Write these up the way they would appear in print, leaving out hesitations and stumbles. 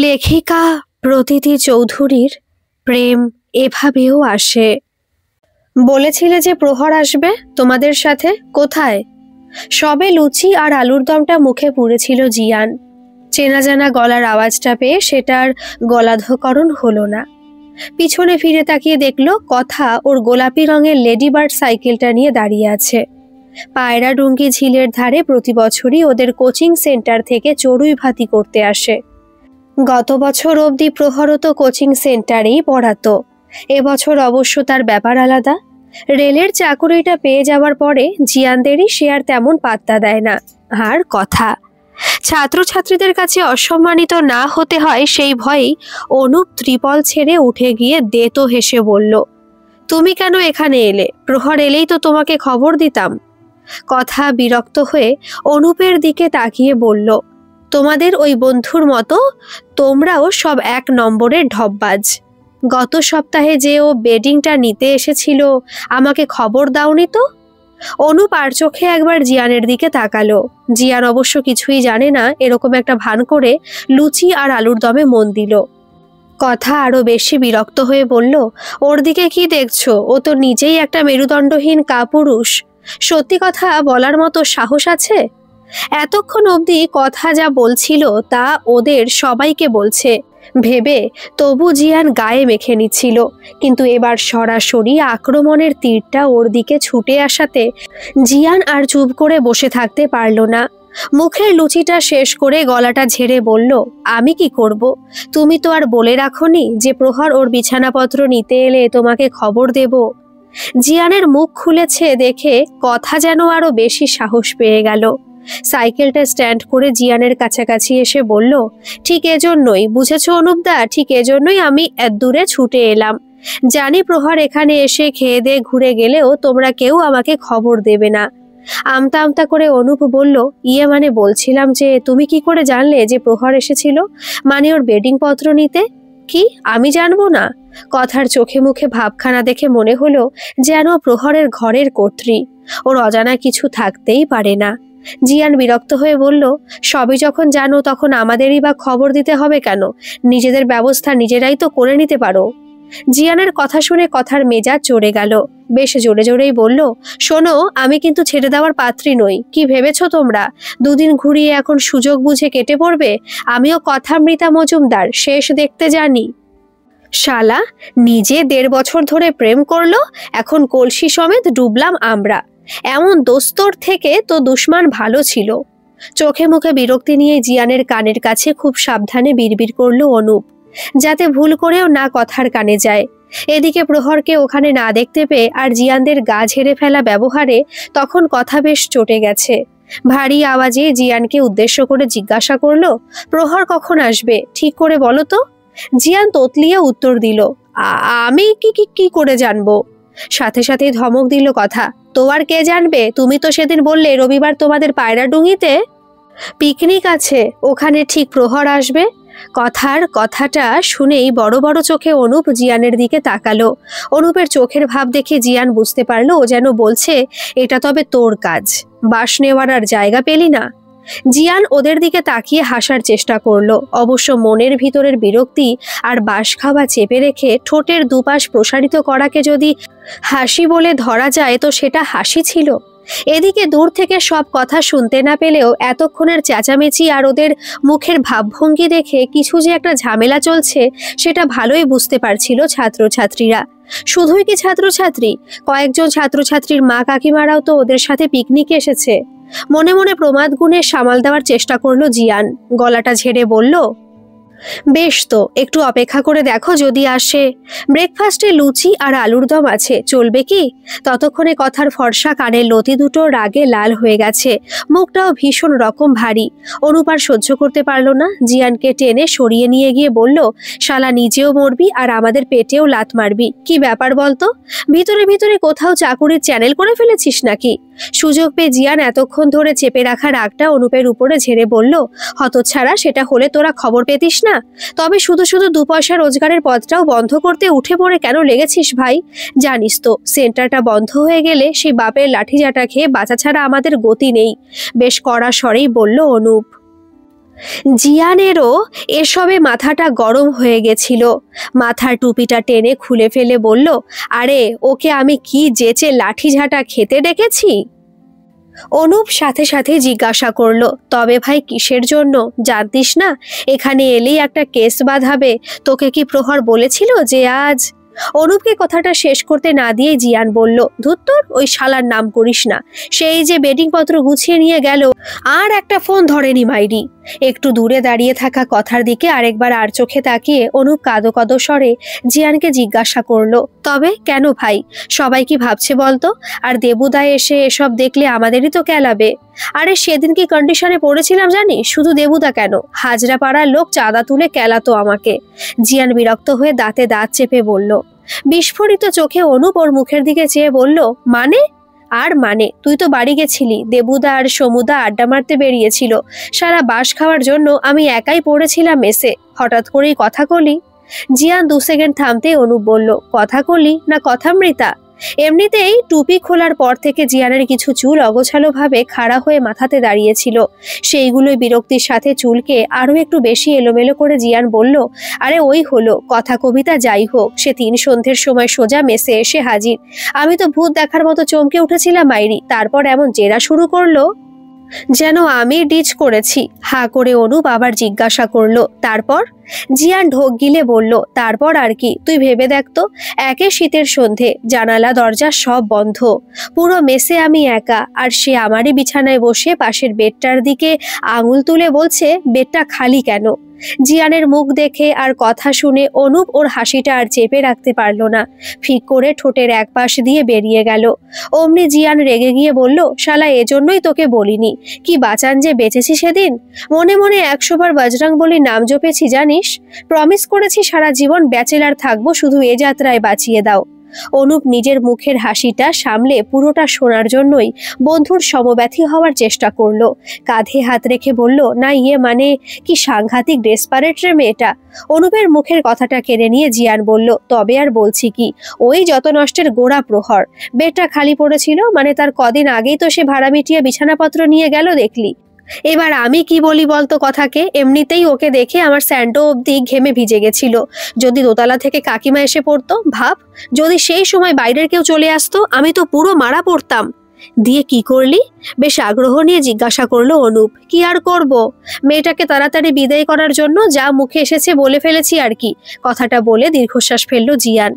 লেখিকা প্রতীতি চৌধুরীর প্রেম এভাবেও আসে। বলেছিলে যে প্রহর আসবে তোমাদের সাথে, কোথায়? সবে লুচি আর আলুর দমটা মুখে পুড়েছিল জিয়ান। চেনা জানা গলার আওয়াজটা পেয়ে সেটার গলাধকরণ হলো না। পিছনে ফিরে তাকিয়ে দেখলো কথা ওর গোলাপি রঙের লেডিবার্ড সাইকেলটা নিয়ে দাঁড়িয়ে আছে। পায়রাডুঙ্গি ঝিলের ধারে প্রতি বছরই ওদের কোচিং সেন্টার থেকে চড়ুই ভাতি করতে আসে। গত বছর অবধি প্রহরও তো কোচিং সেন্টারেই পড়াতো। এবছর অবশ্য তার ব্যাপার আলাদা। রেলের চাকুরিটা পেয়ে যাওয়ার পরে জিয়ানদেরই সে আর তেমন পাত্তা দেয় না। আর কথা, ছাত্রছাত্রীদের কাছে অসম্মানিত না হতে হয় সেই ভয়েই অনুপ ত্রিপল ছেড়ে উঠে গিয়ে দেতো হেসে বলল, তুমি কেন এখানে এলে? প্রহর এলেই তো তোমাকে খবর দিতাম। কথা বিরক্ত হয়ে অনুপের দিকে তাকিয়ে বলল, তোমাদের ওই বন্ধুর মতো তোমরাও সব এক নম্বরের ঢপবাজ। গত সপ্তাহে যে ও বেডিংটা নিতে এসেছিল আমাকে খবর দাওনি তো? অনুপ আর চোখে একবার জিয়ানের দিকে তাকালো। জিয়ান অবশ্য কিছুই জানে না, এরকম একটা ভান করে লুচি আর আলুর দমে মন দিল। কথা আরো বেশি বিরক্ত হয়ে বলল, ওর দিকে কি দেখছো? ও তো নিজেই একটা মেরুদণ্ডহীন কাপুরুষ। সত্যি কথা বলার মতো সাহস আছে? এতক্ষণ অবধি কথা যা বলছিল তা ওদের সবাইকে বলছে ভেবে তবু জিয়ান গায়ে মেখে নিচ্ছিল, কিন্তু এবার সরাসরি আক্রমণের তীরটা ওর দিকে ছুটে আসাতে জিয়ান আর চুপ করে বসে থাকতে পারল না। মুখের লুচিটা শেষ করে গলাটা ঝেড়ে বলল, আমি কি করব? তুমি তো আর বলে রাখোনি যে প্রহর ওর বিছানাপত্র নিতে এলে তোমাকে খবর দেব। জিয়ানের মুখ খুলেছে দেখে কথা যেন আরো বেশি সাহস পেয়ে গেল। সাইকেলটা স্ট্যান্ড করে জিয়ানের কাছাকাছি এসে বলল, ঠিক এজন্যই বুঝেছো অনুপদা, ঠিক এজন্যই আমি এত দূরে ছুটে এলাম। জানি প্রহর এখানে এসে খেয়ে দিয়ে ঘুরে গেলেও তোমরা কেউ আমাকে খবর দেবে না। আমতা আমতা করে অনুপ বলল, মানে বলছিলাম যে তুমি কি করে জানলে যে প্রহর এসেছিল? মানে ওর বেডিং পত্র নিতে? কি আমি জানবো না? কথার চোখে মুখে ভাবখানা দেখে মনে হলো যেন প্রহরের ঘরের কর্ত্রী। ওর অজানা কিছু থাকতেই পারে না। জিয়ান বিরক্ত হয়ে বলল, সবই যখন জানো তখন আমাদেরই বা খবর দিতে হবে কেন? নিজেদের ব্যবস্থা নিজেরাই তো করে নিতে পারো। জিয়ানের কথা শুনে কথার মেজাজ চড়ে গেল। বেশ জোরে জোরেই বলল, শোনো, আমি কিন্তু ছেড়ে দেওয়ার পাত্রী নই। কি ভেবেছো তোমরা দুদিন ঘুরিয়ে এখন সুযোগ বুঝে কেটে পড়বে? আমিও কথামৃতা মজুমদার শেষ দেখতে জানি। শালা নিজে 1.5 বছর ধরে প্রেম করলো, এখন কলসি সমেত ডুবলাম আমরা। এমন দোস্তর থেকে তো দুশমান ভালো ছিল। চোখে মুখে বিরক্তি নিয়ে জিয়ানের কানের কাছে খুব সাবধানে বিড়বিড় করলো অনুপ, যাতে ভুল করেও না কথার কানে যায়। এদিকে প্রহরকে ওখানে না দেখতে পেয়ে আর জিয়ানদের গা ঝেড়ে ফেলা ব্যবহারে তখন কথা বেশ চটে গেছে। ভারী আওয়াজে জিয়ানকে উদ্দেশ্য করে জিজ্ঞাসা করলো, প্রহর কখন আসবে ঠিক করে বলো তো? জিয়ান তোতলিয়ে উত্তর দিল, আমি কি করে জানবো? সাথে সাথেই ধমক দিল কথা, তো আর কে জানবে? তুমি তো সেদিন বললে রবিবার তোমাদের পায়রাডুঙ্গিতে পিকনিক আছে, ওখানে ঠিক প্রহর আসবে। কথাটা শুনেই বড় বড় চোখে অনুপ জিয়ানের দিকে তাকালো। অনুপের চোখের ভাব দেখে জিয়ান বুঝতে পারলো ও যেন বলছে, এটা তবে তোর কাজ, বাস নেওয়ার আর জায়গা পেলি না। জিয়ান ওদের দিকে তাকিয়ে হাসার চেষ্টা করলো, অবশ্য মনের ভিতরের বিরক্তি আর বাস খাওয়া চেপে রেখে ঠোঁটের দুপাশ প্রসারিত করাকে যদি হাসি বলে ধরা যায় তো সেটা হাসি ছিল। এদিকে দূর থেকে সব কথা শুনতে না পেলেও এতক্ষণের চেঁচামেচি আর ওদের মুখের ভাবভঙ্গি দেখে কিছু যে একটা ঝামেলা চলছে সেটা ভালোই বুঝতে পারছিল ছাত্রছাত্রীরা। শুধুই কি ছাত্রছাত্রী, কয়েকজন ছাত্রছাত্রীর মা কাকিমারাও তো ওদের সাথে পিকনিকে এসেছে। মনে মনে প্রমাদ গুণে সামাল দেওয়ার চেষ্টা করলো জিয়ান। গলাটা ঝেড়ে বলল, বেশ তো, একটু অপেক্ষা করে দেখো যদি আসে। ব্রেকফাস্টে লুচি আর আলুর দম আছে, চলবে কি? ততক্ষণে কথার ফর্সা কানের লতি দুটো রাগে লাল হয়ে গেছে, মুখটাও ভীষণ রকম ভারী। অনুপ আর সহ্য করতে পারলো না, জিয়ানকে টেনে সরিয়ে নিয়ে গিয়ে বলল, শালা নিজেও মরবি আর আমাদের পেটেও লাত মারবি, কি ব্যাপার বলতো? ভিতরে ভিতরে কোথাও চাকুরির চ্যানেল করে ফেলেছিস নাকি? সুযোগ পেয়ে জিয়ান এতক্ষণ ধরে চেপে রাখা রাগটা অনুপের উপরে ঝেড়ে বলল, হতচ্ছাড়া, সেটা হলে তোরা খবর পেতিস না? তবে শুধু শুধু 2 পয়সা রোজগারের পথটাও বন্ধ করতে উঠে পড়ে কেন লেগেছিস ভাই? জানিস তো সেন্টারটা বন্ধ হয়ে গেলে সেই বাপের লাঠিজাটা খেয়ে বাঁচা ছাড়া আমাদের গতি নেই। বেশ কড়া স্বরেই বলল অনুপ। জিয়ানেরও এসবে মাথাটা গরম হয়ে গেছিল। মাথার টুপিটা টেনে খুলে ফেলে বলল, আরে ওকে আমি কি যেচে লাঠিঝাঁটা খেতে ডেকেছি? অনুপ সাথে সাথে জিজ্ঞাসা করলো, তবে ভাই কিসের জন্য? জানতিস না এখানে এলেই একটা কেস বাঁধাবে? তোকে কি প্রহর বলেছিল যে আজ? অনুপকে কথাটা শেষ করতে না দিয়ে জিয়ান বলল, ধুত্তর, ওই শালার নাম করিস না। সেই যে বেডিং পত্র গুছিয়ে নিয়ে গেল, আর একটা ফোন ধরেনি মাইরি। একটু দূরে দাঁড়িয়ে থাকা কথার দিকে আরেকবার আর চোখে তাকিয়ে অনুপ কাঁদো কাঁদো স্বরে জিয়ানকে জিজ্ঞাসা করলো, তবে কেন ভাই? সবাই কি ভাবছে বলতো? আর দেবুদা এসে এসব দেখলে আমাদেরই তো কেলাবে। আরে সেদিন কি কন্ডিশনে পড়েছিলাম জানিস? শুধু দেবুদা কেন, হাজরা পাড়ার লোক চাঁদা তুলে কেলাতো আমাকে। জিয়ান বিরক্ত হয়ে দাঁতে দাঁত চেপে বলল। বিস্ফোরিত চোখে অনুপ ওর মুখের দিকে চেয়ে বলল, মানে? আর মানে, তুই তো বাড়ি গেছিলি, দেবুদা আর সমুদা আড্ডা মারতে বেরিয়েছিল। সারা বাস খাওয়ার জন্য আমি একাই পড়েছিলাম মেসে। হঠাৎ করেই কথা কলি। জিয়ান 2 সেকেন্ড থামতে অনুপ বলল, কথা কলি না কথামৃতা? এমনিতেই টুপি খোলার পর থেকে জিয়ানের কিছু চুল অগোছালো ভাবে খাড়া হয়ে মাথাতে দাঁড়িয়েছিল। সেইগুলোই বিরক্তির সাথে চুলকে আরো একটু বেশি এলোমেলো করে জিয়ান বলল, আরে ওই হলো কথা কবিতা, যাই হোক, সে 3 সন্ধ্যের সময় সোজা মেসে এসে হাজির। আমি তো ভূত দেখার মতো চমকে উঠেছিলাম মাইরি। তারপর এমন জেরা শুরু করলো যেন আমি ডিচ করেছি। হা করে অনুপ আবার জিজ্ঞাসা করলো, তারপর? জিয়ান ঢোক গিলে বলল, তারপর আর কি? তুই ভেবে দেখতো, একে শীতের সন্ধে, জানালা দরজা সব বন্ধ, পুরো মেসে আমি একা, আর সে আমারই বিছানায় বসে পাশের বেডটার দিকে আঙুল তুলে বলছে বেডটা খালি কেন। জিয়ানের মুখ দেখে আর কথা শুনে অনুপ ওর হাসিটা আর চেপে রাখতে পারল না। ফিক করে ঠোঁটের এক পাশ দিয়ে বেরিয়ে গেল। অমনি জিয়ান রেগে গিয়ে বলল, শালা এজন্যই তোকে বলিনি। কি বাঁচান যে বেঁচেছি সেদিন। মনে মনে 100 বার বজরং বলি নাম জপেছি জানিস। প্রমিস করেছি সারা জীবন ব্যাচেলার থাকবো, শুধু এ যাত্রায় বাঁচিয়ে দাও। অনুপ নিজের মুখের হাসিটা সামলে পুরোটা শোনার জন্যই বন্ধুর সমব্যথী হওয়ার চেষ্টা করলো। কাঁধে হাত রেখে বলল, না মানে, কি সাংঘাতিক ডেসপারেট রে মেয়েটা। অনুপের মুখের কথাটা কেড়ে নিয়ে জিয়ান বলল, তবে আর বলছি কি, ওই যত নষ্টের গোড়া প্রহর। বেডটা খালি পড়েছিল মানে তার কদিন আগেই তো সে ভাড়া মিটিয়ে বিছানাপত্র নিয়ে গেল দেখলি। এবার আমি কি বলি বলতো কথাকে? এমনিতেই ওকে দেখে আমার স্যান্ডো অবধি ঘেমে ভিজে গেছিল। যদি দোতলা থেকে কাকিমা এসে পড়তো, ভাব, যদি সেই সময় বাইরের কেউ চলে আসতো, আমি তো পুরো মারা পড়তাম। দিয়ে কি করলি? বেশ আগ্রহ নিয়ে জিজ্ঞাসা করলো অনুপ। কি আর করব, মেয়েটাকে তাড়াতাড়ি বিদায় করার জন্য যা মুখে এসেছে বলে ফেলেছি আর কি। কথাটা বলে দীর্ঘশ্বাস ফেললো জিয়ান।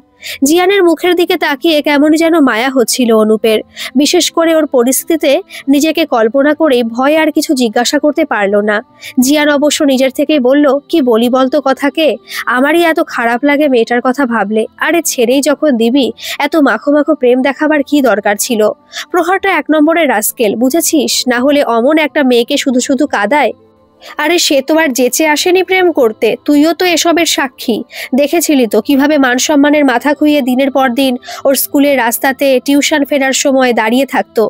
জিয়ানের মুখের দিকে তাকিয়ে কেমন যেন মায়া হচ্ছিল অনুপের। বিশেষ করে ওর পরিস্থিতিতে নিজেকে কল্পনা করে ভয় আর কিছু জিজ্ঞাসা করতে পারল না। জিয়ান অবশ্য নিজের থেকেই বলল, কি বলি বলতো কথাকে? আমারই এত খারাপ লাগে মেয়েটার কথা ভাবলে। আরে ছেড়েই যখন দিবি, এত মাখো মাখো প্রেম দেখাবার কি দরকার ছিল? প্রহরটা 1 নম্বরের রাস্কেল, বুঝেছিস? না হলে অমন একটা মেয়েকে শুধু শুধু কাঁদায়। আরে সে তো আর যেচে আসেনি প্রেম করতে, তুইও তো এসবের সাক্ষী। দেখেছিলি তো কিভাবে মান সম্মানের মাথা খুইয়ে দিনের পর দিন ওর স্কুলের রাস্তাতে টিউশন ফেরার সময় দাঁড়িয়ে থাকতো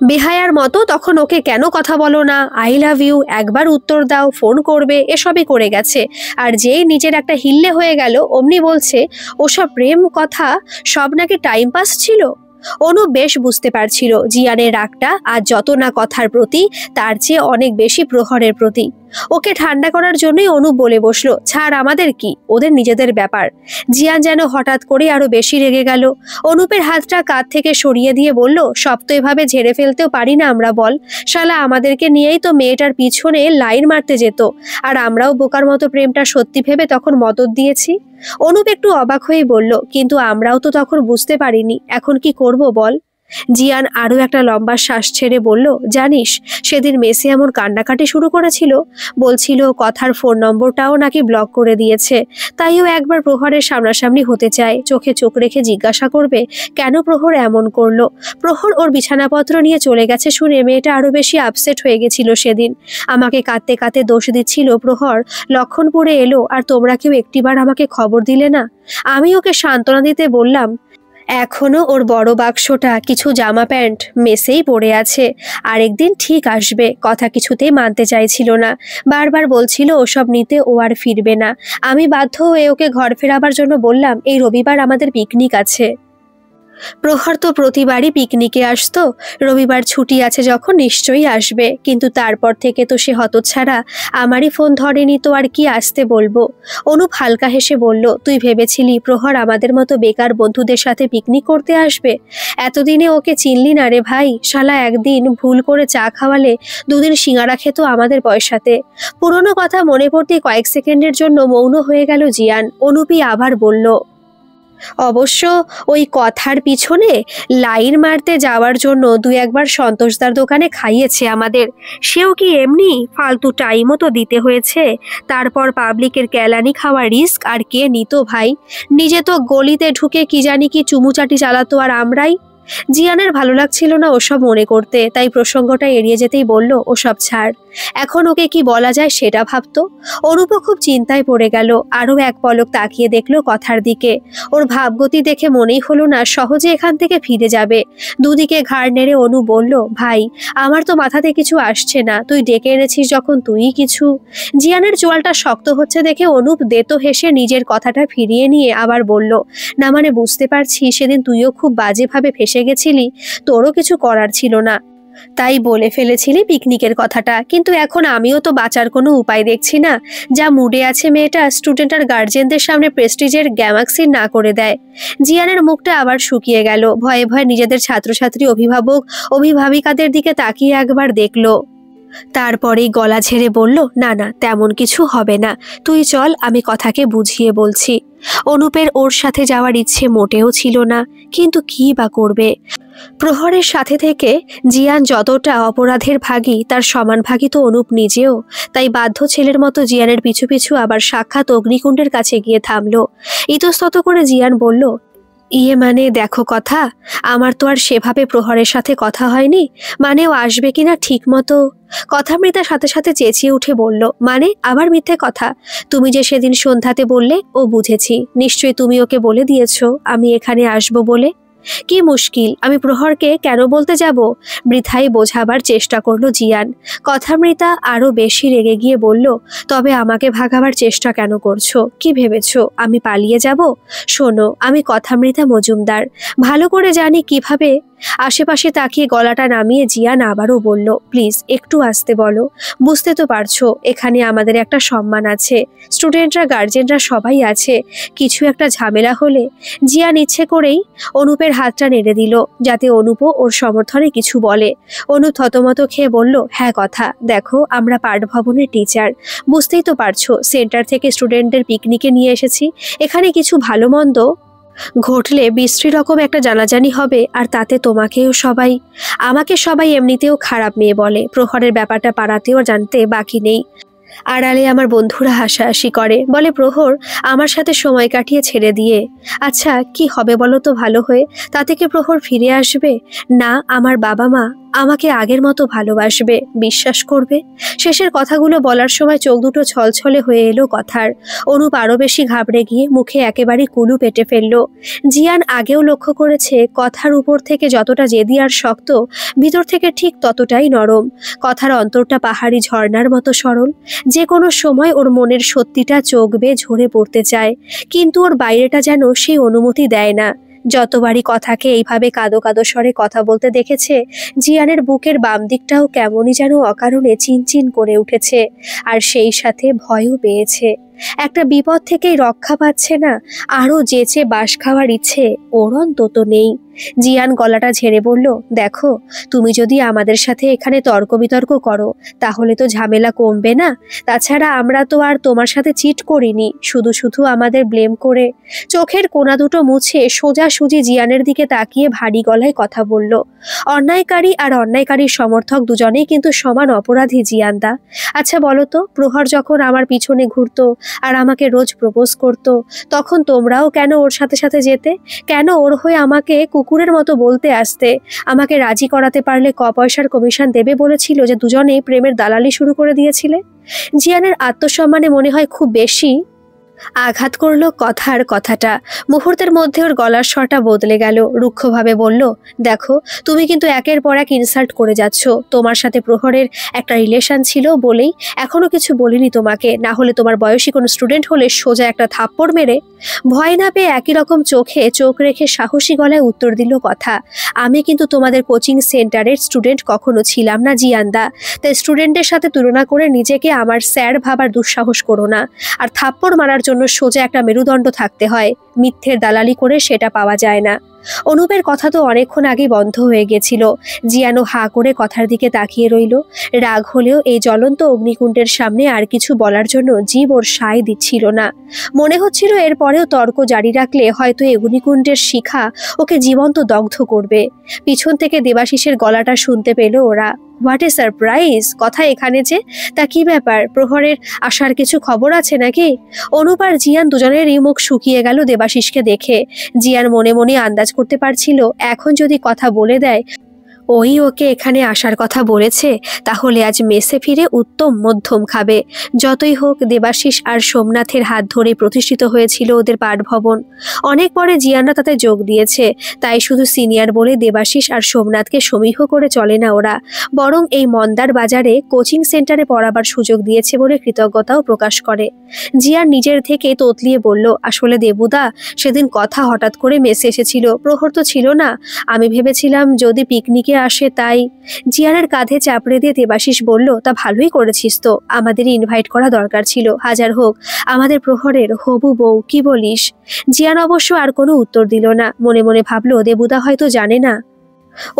বেহায়ার মতো। তখন ওকে কেন কথা বলো না, আই লাভ ইউ একবার উত্তর দাও, ফোন করবে, এসবই করে গেছে। আর যেই নিজের একটা হিল্লে হয়ে গেল, অমনি বলছে ওসব প্রেম কথা সব নাকি টাইম পাস ছিল। অনু বেশ বুঝতে পারছিল জিয়ানের রাগটা আজ যত না কথার প্রতি, তার চেয়ে অনেক বেশি প্রহরের প্রতি। ওকে ঠান্ডা করার জন্যই অনুপ বলে বসলো, ছাড়, আমাদের কি, ওদের নিজেদের ব্যাপার। জিয়ান যেন হঠাৎ করে আরো বেশি রেগে গেল। অনুপের হাতটা কাঁধ থেকে সরিয়ে দিয়ে বলল, সব তো এভাবে ঝেড়ে ফেলতেও পারি না আমরা, বল। শালা আমাদেরকে নিয়েই তো মেয়েটার পিছনে লাইন মারতে যেত, আর আমরাও বোকার মতো প্রেমটা সত্যি ভেবে তখন মদত দিয়েছি। অনুপ একটু অবাক হয়ে বলল, কিন্তু আমরাও তো তখন বুঝতে পারিনি, এখন কি করব বল। জিয়ান আরো একটা লম্বা শ্বাস ছেড়ে বলল, জানিস সেদিন মেসে এমন কান্নাকাটি শুরু করেছিল, বলছিল কথার ফোন নম্বরটাও নাকি ব্লক করে দিয়েছে। তাইও একবার প্রহরের সামনাসামনি হতে চায়, চোখে চোখ রেখে জিজ্ঞাসা করবে কেন প্রহর এমন করলো। প্রহর ওর বিছানাপত্র নিয়ে চলে গেছে শুনে মেয়েটা আরো বেশি আপসেট হয়ে গেছিল সেদিন। আমাকে কাঁদতে কাঁদতে দোষ দিচ্ছিল প্রহর লক্ষণপুরে এলো, আর তোমরা কেউ একটিবার আমাকে খবর দিলে না। আমি ওকে সান্ত্বনা দিতে বললাম, এখনো ওর বড় বাক্সটা কিছু জামা প্যান্ট মেসেই পড়ে আছে, আরেকদিন ঠিক আসবে। কথা কিছুতেই মানতে চাইছিল না, বারবার বলছিল ওসব নিতে ও আর ফিরবে না। আমি বাধ্য হয়ে ওকে ঘর ফেরাবার জন্য বললাম, এই রবিবার আমাদের পিকনিক আছে। প্রহর তো প্রতিবারই পিকনিকে আসতো, রবিবার ছুটি আছে যখন নিশ্চয়ই আসবে, কিন্তু তারপর থেকে তো সে হতচ্ছাড়া, আমারই ফোন ধরেনি তো আর কি আসতে বলবো। অনুপ হালকা হেসে বলল, তুই ভেবেছিলি প্রহর আমাদের মতো বেকার বন্ধুদের সাথে পিকনিক করতে আসবে? এতদিনে ওকে চিনলি না রে ভাই, শালা একদিন ভুল করে চা খাওয়ালে দুদিন সিঙ্গারা খেত আমাদের পয়সাতে। পুরনো কথা মনে পড়তে কয়েক সেকেন্ডের জন্য মৌন হয়ে গেল জিয়ান। অনুপই আবার বলল, অবশ্য ওই কথার পিছনে লাইন মারতে যাওয়ার জন্য দুই একবার সন্তোষদার দোকানে খাইয়েছে আমাদের, সেও কি এমনি ফালতু টাইমও তো দিতে হয়েছে। তারপর পাবলিকের কেলানি খাওয়ার রিস্ক আর কে নিত ভাই? নিজে তো গলিতে ঢুকে কি জানি কি চুমুচাটি চালাতো আর আমরাই। জিয়ানের ভালো লাগছিল না ওসব মনে করতে, তাই প্রসঙ্গটা এড়িয়ে যেতেই বলল, ওসব ছাড়, এখন ওকে কি বলা যায় সেটা ভাবতো। অরূপও খুব চিন্তায় পড়ে গেল, আরও এক পলক তাকিয়ে দেখলো কথার দিকে। ওর ভাবগতি দেখে মনেই হলো না সহজে এখান থেকে ফিরে যাবে। দুদিকে ঘাড় নেড়ে অনু বলল, ভাই আমার তো মাথাতে কিছু আসছে না, তুই ডেকে এনেছিস যখন তুই কিছু। জিয়ানের চোয়ালটা শক্ত হচ্ছে দেখে অনুপ দেতো হেসে নিজের কথাটা ফিরিয়ে নিয়ে আবার বলল, না মানে বুঝতে পারছি সেদিন তুইও খুব বাজেভাবে ফেসে গেছিলি, তোরও কিছু করার ছিল না, তাই বলে ফেলেছিলি পিকনিকের কথাটা, কিন্তু এখন আমিও তো বাঁচার কোনো উপায় দেখছি না। যা মুডে আছে মেয়েটা, স্টুডেন্ট আর গার্জেনদের সামনে প্রেস্টিজের গ্যামাক্সিন না করে দেয়। জিয়ানের মুখটা আবার শুকিয়ে গেল, ভয়ে ভয়ে নিজেদের ছাত্রছাত্রী অভিভাবক অভিভাবিকাদের দিকে তাকিয়ে একবার দেখলো, তারপরেই গলা ঝেড়ে বলল, না না তেমন কিছু হবে না, তুই চল, আমি কথাকে বুঝিয়ে বলছি। অনুপের ওর সাথে যাওয়ার ইচ্ছে মোটেও ছিল না, কিন্তু কি বা করবে। প্রহরের সাথে থেকে জিয়ান যতটা অপরাধের ভাগী, তার সমান ভাগী তো অনুপ নিজেও। তাই বাধ্য ছেলের মতো জিয়ানের পিছু পিছু আবার সাক্ষাৎ অগ্নিকুণ্ডের কাছে গিয়ে থামলো। ইতস্তত করে জিয়ান বলল, ইয়ে মানে দেখো কথা, আমার তো আর সেভাবে প্রহরের সাথে কথা হয়নি, মানে ও আসবে কিনা ঠিক মতো। কথামৃতার সাথে সাথে চেঁচিয়ে উঠে বলল, মানে আবার মিথ্যে কথা? তুমি যে সেদিন সন্ধ্যাতে বললে, ও বুঝেছি, নিশ্চয়ই তুমি ওকে বলে দিয়েছো আমি এখানে আসবো বলে। কি মুশকিল, আমি প্রহরকে কেন বলতে যাব? বৃথাই বোঝাবার চেষ্টা করলো জিয়ান। কথামৃতা আরো বেশি রেগে গিয়ে বলল, তবে আমাকে ভাগাবার চেষ্টা কেন করছো? কি ভেবেছো আমি পালিয়ে যাব? শোনো, আমি কথামৃতা মজুমদার, ভালো করে জানি কিভাবে। আশেপাশে তাকিয়ে গলাটা নামিয়ে জিয়ান আবারও বলল, প্লিজ একটু আসতে বলো, বুঝতে তো পারছো এখানে আমাদের একটা সম্মান আছে, স্টুডেন্টরা গার্জেনরা সবাই আছে, কিছু একটা ঝামেলা হলে। জিয়ান ইচ্ছে করেই অনুপের হাতটা নেড়ে দিল, যাতে অনুপও ওর সমর্থনে কিছু বলে। অনুপ থতমত খেয়ে বলল, হ্যাঁ কথা, দেখো আমরা পাঠভবনের টিচার, বুঝতেই তো পারছো সেন্টার থেকে স্টুডেন্টদের পিকনিকে নিয়ে এসেছি, এখানে কিছু ভালো মন্দ ঘটলে বিশ্রী রকম একটা জানাজানি হবে, আর তাতে আমাকে সবাই এমনিতেও খারাপ মেয়ে বলে। প্রহরের ব্যাপারটা পাড়াতেও জানতে বাকি নেই। আড়ালে আমার বন্ধুরা হাসাহাসি করে, বলে প্রহর আমার সাথে সময় কাটিয়ে ছেড়ে দিয়ে। আচ্ছা কি হবে বলো তো ভালো হয়ে? তাতে কি প্রহর ফিরে আসবে? না, আমার বাবা মা আমাকে আগের মতো ভালোবাসবে, বিশ্বাস করবে। শেষের কথাগুলো বলার সময় চোখ দুটো ছলছলে হয়ে এলো কথার। অনুপ আরো বেশি ঘাবড়ে গিয়ে মুখে একেবারে কুলু পেটে ফেলল। জিয়ান আগেও লক্ষ্য করেছে কথার উপর থেকে যতটা জেদি আর শক্ত, ভিতর থেকে ঠিক ততটাই নরম। কথার অন্তরটা পাহাড়ি ঝর্ণার মতো সরল, যে কোনো সময় ওর মনের সত্যিটা চোখ বেয়ে ঝরে পড়তে চায়, কিন্তু ওর বাইরেটা যেন সেই অনুমতি দেয় না। যতবারই কথাকে এইভাবে কাঁদো কাঁদো স্বরে কথা বলতে দেখেছে, জিয়ানের বুকের বাম দিকটাও কেমনই যেন অকারণে চিনচিন করে উঠেছে, আর সেই সাথে ভয়ও পেয়েছে। একটা বিপদ থেকেই রক্ষা পাচ্ছে না, আরও যেচে বাস খাওয়ার ইচ্ছে ওর অন্তত নেই। জিয়ান গলাটা ঝেড়ে বলল, দেখো তুমি যদি আমাদের সাথে এখানে তর্ক বিতর্ক করো তাহলে তো ঝামেলা কমবে না। তাছাড়া আমরা তো আর তোমার সাথে চিট করিনি, শুধু শুধু আমাদের ব্লেম করে। চোখের কোনা দুটো মুছে সোজাসুজি জিয়ানের দিকে তাকিয়ে ভারী গলায় কথা বলল, অন্যায়কারী আর অন্যায়কারীর সমর্থক দুজনেই কিন্তু সমান অপরাধী জিয়ানদা। আচ্ছা বলো তো, প্রহর যখন আমার পিছনে ঘুরতো আর আমাকে রোজ প্রপোজ করতো, তখন তোমরাও কেন ওর সাথে সাথে যেতে? কেন ওর হয়ে আমাকে কুকুরের মতো বলতে আসতে? আমাকে রাজি করাতে পারলে পয়সার কমিশন দেবে বলেছিল যে দুজনেই প্রেমের দালালি শুরু করে দিয়েছিলে। জিয়ানের আত্মসম্মানে মনে হয় খুব বেশি আঘাত করলো কথাটা। মুহূর্তের মধ্যে ওর গলার স্বরটা বদলে গেল। রুক্ষভাবে বলল, দেখো, তুমি কিন্তু একের পর এক ইনসাল্ট করে যাচ্ছ। তোমার সাথে প্রহরের একটা রিলেশন ছিল বলেই এখনো কিছু বলিনি তোমাকে, না হলে তোমার বয়সী কোনো স্টুডেন্ট হলে সোজা একটা থাপ্পড় মেরে। ভয় না পেয়ে একই রকম চোখে চোখ রেখে সাহসী গলায় উত্তর দিল কথা, আমি কিন্তু তোমাদের কোচিং সেন্টারের স্টুডেন্ট কখনো ছিলাম না জিয়ানদা, তাই স্টুডেন্টের সাথে তুলনা করে নিজেকে আমার স্যার ভাবার দুঃসাহস করো না। আর থাপ্পড় মারার জন্য সোজা একটা মেরুদণ্ড থাকতে হয়, মিথ্যের দালালি করে সেটা পাওয়া যায় না। অনুপের কথা তো অনেকক্ষণ আগেই বন্ধ হয়ে গেছিল। জিয়ানো হা করে কথার দিকে তাকিয়ে রইল। রাগ হলেও এই জ্বলন্ত অগ্নিকুণ্ডের সামনে আর কিছু বলার জন্য জীব ওর সায় দিচ্ছিল না। মনে হচ্ছিল এরপরেও তর্ক জারি রাখলে হয়তো অগ্নিকুণ্ডের শিখা ওকে জীবন্ত দগ্ধ করবে। পিছন থেকে দেবাশিসের গলাটা শুনতে পেল ওরা। What a surprise! কথা এখানে যে, তা কি ব্যাপার? প্রহরের আসার কিছু খবর আছে নাকি? অনুপ আর জিয়ান দুজনেরই মুখ শুকিয়ে গেল দেবাশিসকে দেখে। জিয়ান মনে মনে আন্দাজ করতে পারছিল এখন যদি কথা বলে দেয় ওই ওকে এখানে আসার কথা বলেছে, তাহলে আজ মেসে ফিরে উত্তম মধ্যম খাবে। যতই হোক দেবাশিস আর সোমনাথের হাত ধরে প্রতিষ্ঠিত হয়েছিল ওদের পাঠভবন। অনেক পরে জিয়ানরা তাতে যোগ দিয়েছে, তাই শুধু সিনিয়র বলে দেবাশিস আর সোমনাথকে সমীহ করে চলে না ওরা, বরং এই মন্দার বাজারে কোচিং সেন্টারে পড়াবার সুযোগ দিয়েছে বলে কৃতজ্ঞতাও প্রকাশ করে। জিয়ান নিজের থেকে তোতলিয়ে বলল, আসলে দেবুদা, সেদিন কথা হঠাৎ করে মেসে এসেছিল, প্রহর তো ছিল না। আমি ভেবেছিলাম যদি পিকনিকে আসে তাই। জিয়ানের কাঁধে চাপড়ে দিয়ে দেবাশিস বলল, তা ভালোই করেছিস তো, আমাদেরই ইনভাইট করা দরকার ছিল। হাজার হোক আমাদের প্রহরের হবু বউ, কি বলিস? জিয়ান অবশ্য আর কোনো উত্তর দিল না। মনে মনে ভাবল দেবুদা হয়তো জানে না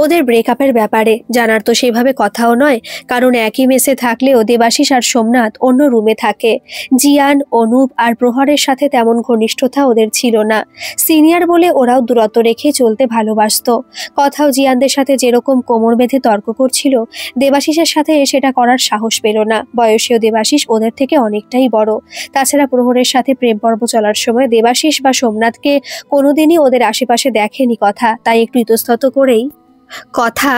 ওদের ব্রেকআপের ব্যাপারে। জানার তো সেভাবে কথাও নয়, কারণ একই মেসে থাকলেও দেবাশিস আর সোমনাথ অন্য রুমে থাকে। জিয়ান, অনুপ আর প্রহরের সাথে তেমন ঘনিষ্ঠতা ওদের ছিল না। সিনিয়র বলে ওরাও দূরত্ব রেখে চলতে ভালোবাসত। কথাও জিয়ানদের সাথে যেরকম কোমর বেঁধে তর্ক করছিল, দেবাশিসের সাথে সেটা করার সাহস পেল না। বয়সেও দেবাশিস ওদের থেকে অনেকটাই বড়। তাছাড়া প্রহরের সাথে প্রেম পর্ব চলার সময় দেবাশিস বা সোমনাথকে কোনোদিনই ওদের আশেপাশে দেখেনি কথা, তাই একটু ইতস্তত করেই কথা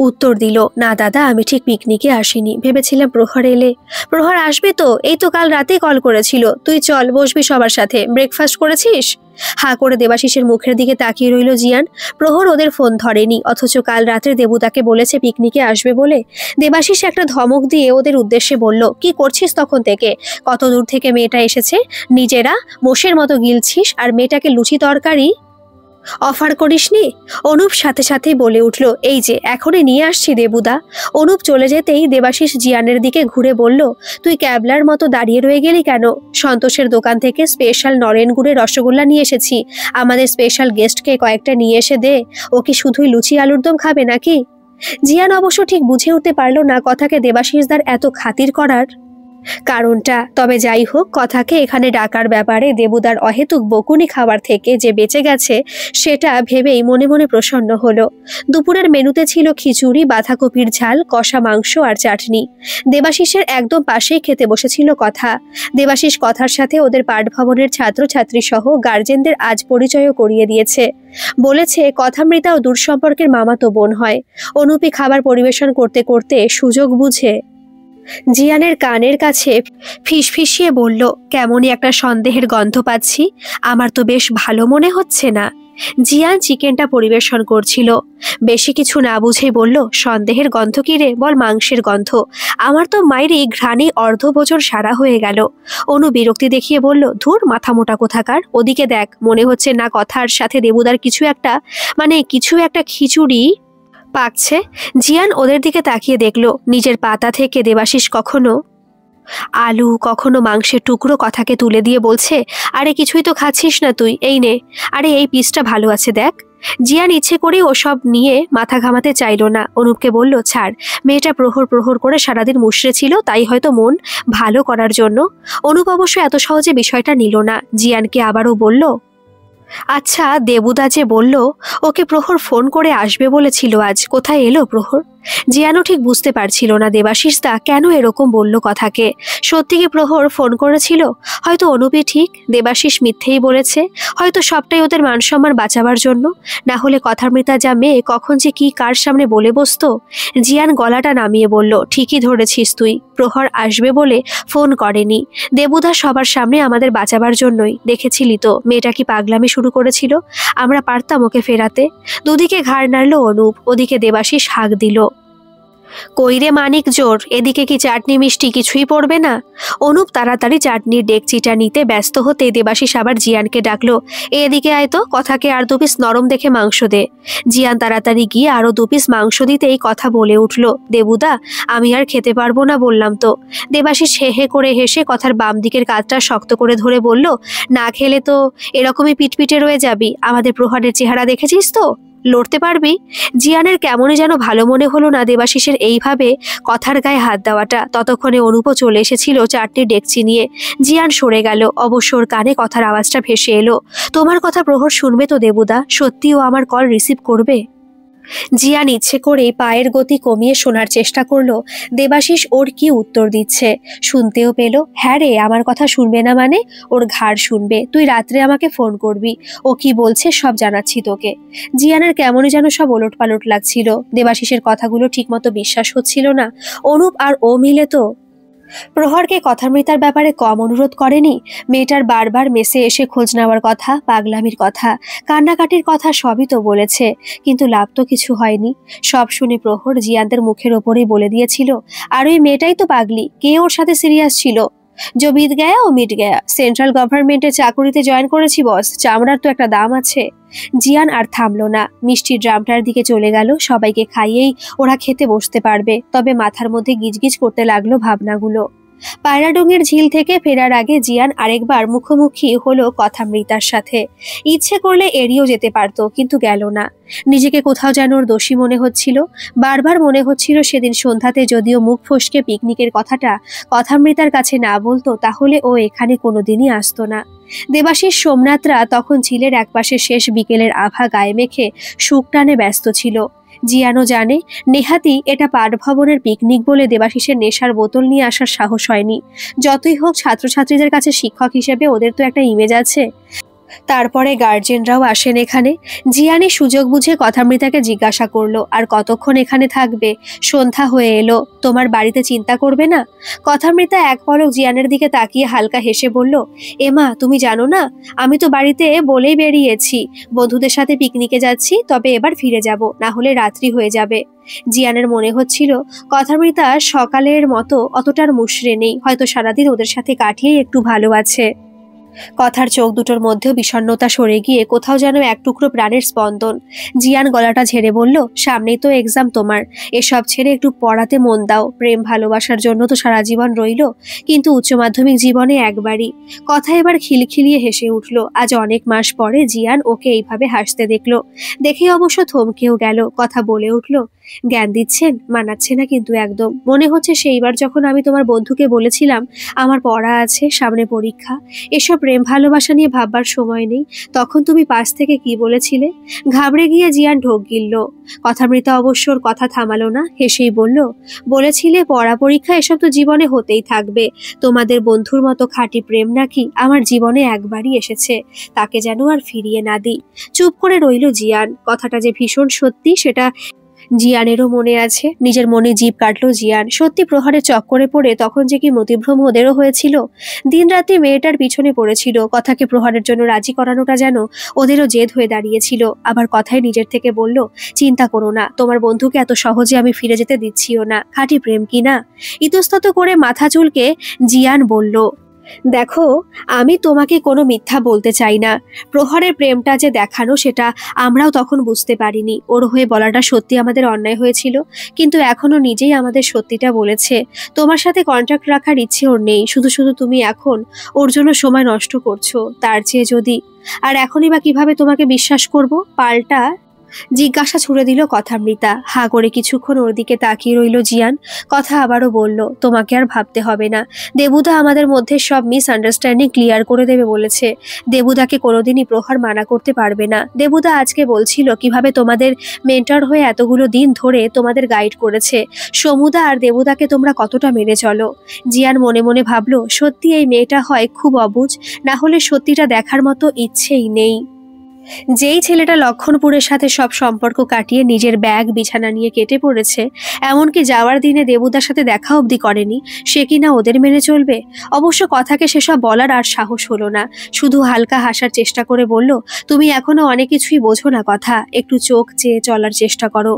উত্তর দিল, না দাদা, আমি ঠিক পিকনিকে আসিনি, ভেবেছিলাম প্রহর এলে। প্রহর আসবে তো, এই তো কাল রাতে কল করেছিল, তুই চল, বসবি সবার সাথে। ব্রেকফাস্ট করেছিস? হা করে দেবাশিসের মুখের দিকে তাকিয়ে রইল জিয়ান। প্রহর ওদের ফোন ধরেনি, অথচ কাল রাতে দেবুদাকে বলেছে পিকনিকে আসবে বলে। দেবাশিস একটা ধমক দিয়ে ওদের উদ্দেশ্যে বলল, কি করছিস তখন থেকে? কত দূর থেকে মেয়েটা এসেছে, নিজেরা মোষের মতো গিলছিস, আর মেয়েটাকে লুচি তরকারি অফার করিসনি? অনুপ সাথে সাথেই বলে উঠল, এই যে এখনই নিয়ে আসছি দেবুদা। অনুপ চলে যেতেই দেবাশিস জিয়ানের দিকে ঘুরে বলল, তুই ক্যাবলার মতো দাঁড়িয়ে রয়ে গেলি কেন? সন্তোষের দোকান থেকে স্পেশাল নরেন গুড়ের রসগোল্লা নিয়ে এসেছি, আমাদের স্পেশাল গেস্টকে কয়েকটা নিয়ে এসে দে। ও কি শুধুই লুচি আলুর দম খাবে নাকি? জিয়ান অবশ্য ঠিক বুঝে উঠতে পারল না কথাকে দেবাশিসদার এত খাতির করার কারণটা। তবে যাই হোক, কথাকে এখানে ডাকার ব্যাপারে দেবুদার অহেতুক বকুনি খাবার থেকে যে বেঁচে গেছে সেটা ভেবেই মনে মনে প্রসন্ন হলো। দুপুরের মেনুতে ছিল খিচুড়ি, বাঁধাকপির ঝাল, কষা মাংস আর চাটনি। দেবাশিসের একদম পাশেই খেতে বসেছিল কথা। দেবাশিস কথার সাথে ওদের পাঠভবনের ছাত্রছাত্রী সহ গার্জেনদের আজ পরিচয়ও করিয়ে দিয়েছে। বলেছে কথামৃতা ও দূরসম্পর্কের মামাতো বোন হয়। অনুপি খাবার পরিবেশন করতে করতে সুযোগ বুঝে জিয়ানের কানের কাছে ফিসফিসিয়ে বলল, কেমনই একটা সন্দেহের গন্ধ পাচ্ছি, আমার তো বেশ ভালো মনে হচ্ছে না। জিয়ান চিকেনটা পরিবেশন করছিল, বেশি কিছু না বুঝেই বলল, সন্দেহের গন্ধ কি রে? বল মাংসের গন্ধ। আমার তো মায়েরই ঘ্রাণে অর্ধবছর সারা হয়ে গেল। অনু বিরক্তি দেখিয়ে বলল, ধুর মাথা মোটা কোথাকার, ওদিকে দেখ, মনে হচ্ছে না কথার সাথে দেবুদার কিছু একটা খিচুড়ি পাকছে। জিয়ান ওদের দিকে তাকিয়ে দেখল, নিজের পাতা থেকে দেবাশিস কখনো আলু কখনো মাংসের টুকরো কথাকে তুলে দিয়ে বলছে, আরে কিছুই তো খাচ্ছিস না তুই, এই নে, আরে এই পিসটা ভালো আছে দেখ। জিয়ান ইচ্ছে করেই ওসব নিয়ে মাথা ঘামাতে চাইল না। অনুপকে বলল, ছাড়, মেয়েটা প্রহর প্রহর করে সারাদিন মুষড়ে ছিল, তাই হয়তো মন ভালো করার জন্য। অনুপ অবশ্য এত সহজে বিষয়টা নিল না। জিয়ানকে আবারও বলল, আচ্ছা দেবুদা যে বলল ওকে প্রহর ফোন করে আসবে বলেছিল, আজ কোথায় এলো প্রহর? জিয়ানও ঠিক বুঝতে পারছিল না দেবাশিস দা কেন এরকম বলল কথাকে। সত্যি কি প্রহর ফোন করেছিল? হয়তো অনুপই ঠিক, দেবাশিস মিথ্যেই বলেছে। হয়তো সবটাই ওদের মান সম্মান বাঁচাবার জন্য। না হলে কথামৃতা যা মেয়ে কখন যে কি কার সামনে বলে বসতো। জিয়ান গলাটা নামিয়ে বলল, ঠিকই ধরেছিস তুই, প্রহর আসবে বলে ফোন করেনি। দেবুদা সবার সামনে আমাদের বাঁচাবার জন্যই। দেখেছিলি তো মেয়েটা কি পাগলামি শুরু করেছিল। আমরা পারতাম ওকে ফেরাতে। দুদিকে ঘাড় নাড়ল অনুপ, ওদিকে দেবাশিস হাঁক দিল, কইরে মানিক জোর, এদিকে কি চাটনি মিষ্টি কিছুই পড়বে না? অনুপ তাড়াতাড়ি চাটনির ডেকচিটা নিতে ব্যস্ত হতে দেবাশিস আবার জিয়ানকে ডাকলো, এদিকে আয় তো, কথাকে আর 2 পিস নরম দেখে মাংস দে। জিয়ান তাড়াতাড়ি গিয়ে আরো 2 পিস মাংস দিতেই কথা বলে উঠল, দেবুদা আমি আর খেতে পারবো না বললাম তো। দেবাশিস হে হে করে হেসে কথার বাম দিকের কাঁধটা শক্ত করে ধরে বলল, না খেলে তো এরকমই পিটপিটে রয়ে যাবি। আমাদের প্রহারের চেহারা দেখেছিস তো, লড়তে পারবি? জিয়ানের কেমনই যেন ভালো মনে হলো না দেবাশিসের এইভাবে কথার গায়ে হাত দেওয়াটা। ততক্ষণে অনুপও চলে এসেছিল চাটনির ডেকচি নিয়ে। জিয়ান সরে গেল, অবশ্য ওর কানে কথার আওয়াজটা ভেসে এলো, তোমার কথা প্রহর শুনবে তো দেবুদা? সত্যি ও আমার কল রিসিভ করবে? জিয়ান ইচ্ছে করেই পায়ের গতি কমিয়ে শোনার চেষ্টা করলো দেবাশিস ওর কি উত্তর দিচ্ছে। শুনতেও পেল, হ্যাঁ রে, আমার কথা শুনবে না মানে? ওর ঘাড় শুনবে। তুই রাত্রে আমাকে ফোন করবি, ও কি বলছে সব জানাচ্ছি তোকে। জিয়ানের কেমনই যেন সব ওলটপালট লাগছিল। দেবাশিসের কথাগুলো ঠিকমতো বিশ্বাস হচ্ছিল না। অনুপ আর ও মিলে তো প্রহরকে কথামৃতার ব্যাপারে কম অনুরোধ করেনি। মেয়েটার বারবার মেসে এসে খোঁজ নেওয়ার কথা, পাগলামির কথা, কান্নাকাটির কথা সবই তো বলেছে, কিন্তু লাভ তো কিছু হয়নি। সব শুনে প্রহর জিয়ানদের মুখের ওপরেই বলে দিয়েছিল, আর ওই মেয়েটাই তো পাগলি, কে ওর সাথে সিরিয়াস ছিল? जो बीत गया ও মিট গয়া। সেন্ট্রাল গভর্নমেন্টের চাকুরিতে জয়েন করেছি বস, চামড়ার তো একটা দাম আছে। জিয়ান আর থামলো না, মিষ্টির ড্রামটার দিকে চলে গেল। সবাইকে খাইয়েই ওরা খেতে বসতে পারবে। তবে মাথার মধ্যে গিজগিজ করতে লাগলো ভাবনাগুলো। পায়রাডোঙের ঝিল থেকে ফেরার আগে জিয়ান আরেকবার মুখোমুখি হলো কথামৃতার সাথে। ইচ্ছে করলে এড়িয়েও যেতে পারত, কিন্তু গেল না। নিজেকে কোথাও যেন ওর দোষী মনে হচ্ছিল। বারবার মনে হচ্ছিল সেদিন সন্ধ্যাতে যদিও মুখ ফসকে পিকনিকের কথাটা কথামৃতার কাছে না বলতো, তাহলে ও এখানে কোনোদিনই আসতো না। দেবাশিস সোমনাথরা তখন ঝিলের একপাশে শেষ বিকেলের আভা গায়ে মেখে সুখ টানে ব্যস্ত ছিল। জিয়ানও জানে নেহাতি এটা পাঠভবনের পিকনিক বলে দেবাশিসের নেশার বোতল নিয়ে আসার সাহস হয়নি। যতই হোক ছাত্রছাত্রীদের কাছে শিক্ষক হিসেবে ওদের তো একটা ইমেজ আছে। তারপরে গার্জেনরাও আসেন এখানে। জিয়ানি সুযোগ বুঝে কথামৃতাকে জিজ্ঞাসা করলো, আর কতক্ষণ এখানে থাকবে? সন্ধ্যা হয়ে এলো, তোমার বাড়িতে চিন্তা করবে না? কথামৃতা এক পলক জিয়ানের দিকে তাকিয়ে হালকা হেসে বলল, এমা তুমি জানো না, আমি তো বাড়িতে বলেই বেরিয়েছি বন্ধুদের সাথে পিকনিকে যাচ্ছি, তবে এবার ফিরে যাব, না হলে রাত্রি হয়ে যাবে। জিয়ানের মনে হচ্ছিল কথামৃতা সকালের মতো অতটার মুষড়ে নেই, হয়তো সারাদিন ওদের সাথে কাটিয়েই একটু ভালো আছে। কথার চোখ দুটোর মধ্যেও বিষণ্ণতা সরে গিয়ে কোথাও যেন এক টুকরো প্রাণের স্পন্দন। জিয়ান গলাটা ঝেড়ে বলল, সামনেই তো এক্সাম তোমার, এসব ছেড়ে একটু পড়াতে মন দাও। প্রেম ভালোবাসার জন্য তো সারা জীবন রইল, কিন্তু উচ্চ মাধ্যমিক জীবনে একবারই। কথা এবার খিলখিলিয়ে হেসে উঠল। আজ অনেক মাস পরে জিয়ান ওকে এইভাবে হাসতে দেখলো। দেখে অবশ্য থমকেও গেল। কথা বলে উঠল, জ্ঞান দিচ্ছেন, মানাচ্ছে না কিন্তু একদম। মনে হচ্ছে সেইবার যখন আমি তোমার বন্ধুকে বলেছিলাম আমার পড়া আছে, সামনে পরীক্ষা, এসব প্রেম ভালোবাসা নিয়ে ভাববার সময় নেই, তখন তুমি পাশ থেকে কি বলেছিলে। ঘাবড়ে গিয়ে জিয়ান ঢোক গিলল। কথামৃতা অবশ্য ওর কথা থামালো না, হেসেই বলল, বলেছিলে পড়া পরীক্ষা এসব তো জীবনে হতেই থাকবে, তোমাদের বন্ধুর মতো খাঁটি প্রেম নাকি আমার জীবনে একবারই এসেছে, তাকে যেন আর ফিরিয়ে না দিই। চুপ করে রইল জিয়ান। কথাটা যে ভীষণ সত্যি সেটা জিয়ানেরও মনে আছে। নিজের মনে জিভ কাটলো জিয়ান। সত্যি প্রহারের চক্করে পড়ে তখন যে কি মতিভ্রম ওদেরও হয়েছিল। দিনরাত্রি মেয়েটার পিছনে পড়েছিল, কথাকে প্রহারের জন্য রাজি করানোটা যেন ওদেরও জেদ হয়ে দাঁড়িয়েছিল। আবার কথায় নিজের থেকে বলল, চিন্তা করো না, তোমার বন্ধুকে এত সহজে আমি ফিরে যেতে দিচ্ছিও না, খাঁটি প্রেম কি না। ইতস্তত করে মাথা চুলকে জিয়ান বলল, দেখো আমি তোমাকে কোনো মিথ্যা বলতে চাই না, প্রহরের প্রেমটা যে দেখানো সেটা আমরাও তখন বুঝতে পারিনি। ওর হয়ে বলাটা সত্যি আমাদের অন্যায় হয়েছিল, কিন্তু এখনো নিজেই আমাদের সত্যিটা বলেছে। তোমার সাথে কন্ট্যাক্ট রাখার ইচ্ছে ওর নেই, শুধু শুধু তুমি এখন ওর জন্য সময় নষ্ট করছো। তার চেয়ে যদি, আর এখনই বা কিভাবে তোমাকে বিশ্বাস করব? পাল্টা জিজ্ঞাসা ছুড়ে দিল কথামৃতা। হা করে কিছুক্ষণ ওর দিকে তাকিয়ে রইল জিয়ান। কথা আবারও বলল, তোমাকে আর ভাবতে হবে না, দেবুদা আমাদের মধ্যে সব মিসআন্ডারস্ট্যান্ডিং ক্লিয়ার করে দেবে বলেছে। দেবুদাকে কোনোদিনই প্রহার মানা করতে পারবে না। দেবুদা আজকে বলছিল কিভাবে তোমাদের মেন্টর হয়ে এতগুলো দিন ধরে তোমাদের গাইড করেছে। সমুদা আর দেবুদাকে তোমরা কতটা মেনে চলো। জিয়ান মনে মনে ভাবল, সত্যি এই মেয়েটা হয় খুব অবুঝ, না হলে সত্যিটা দেখার মতো ইচ্ছেই নেই। যেই ছেলেটা লক্ষণপুরের সাথে সব সম্পর্ক কাটিয়ে নিজের ব্যাগ বিছানা নিয়ে কেটে পড়েছে, এমনকি যাওয়ার দিনে দেবুদার সাথে দেখা অবধি করেনি, সে কিনা ওদের মেনে চলবে। অবশ্য কথাকে সেসব বলার আর সাহস হলো না। শুধু হালকা হাসার চেষ্টা করে বলল, তুমি এখনো অনেক কিছুই বোঝো না কথা, একটু চোখ চেয়ে চলার চেষ্টা করো।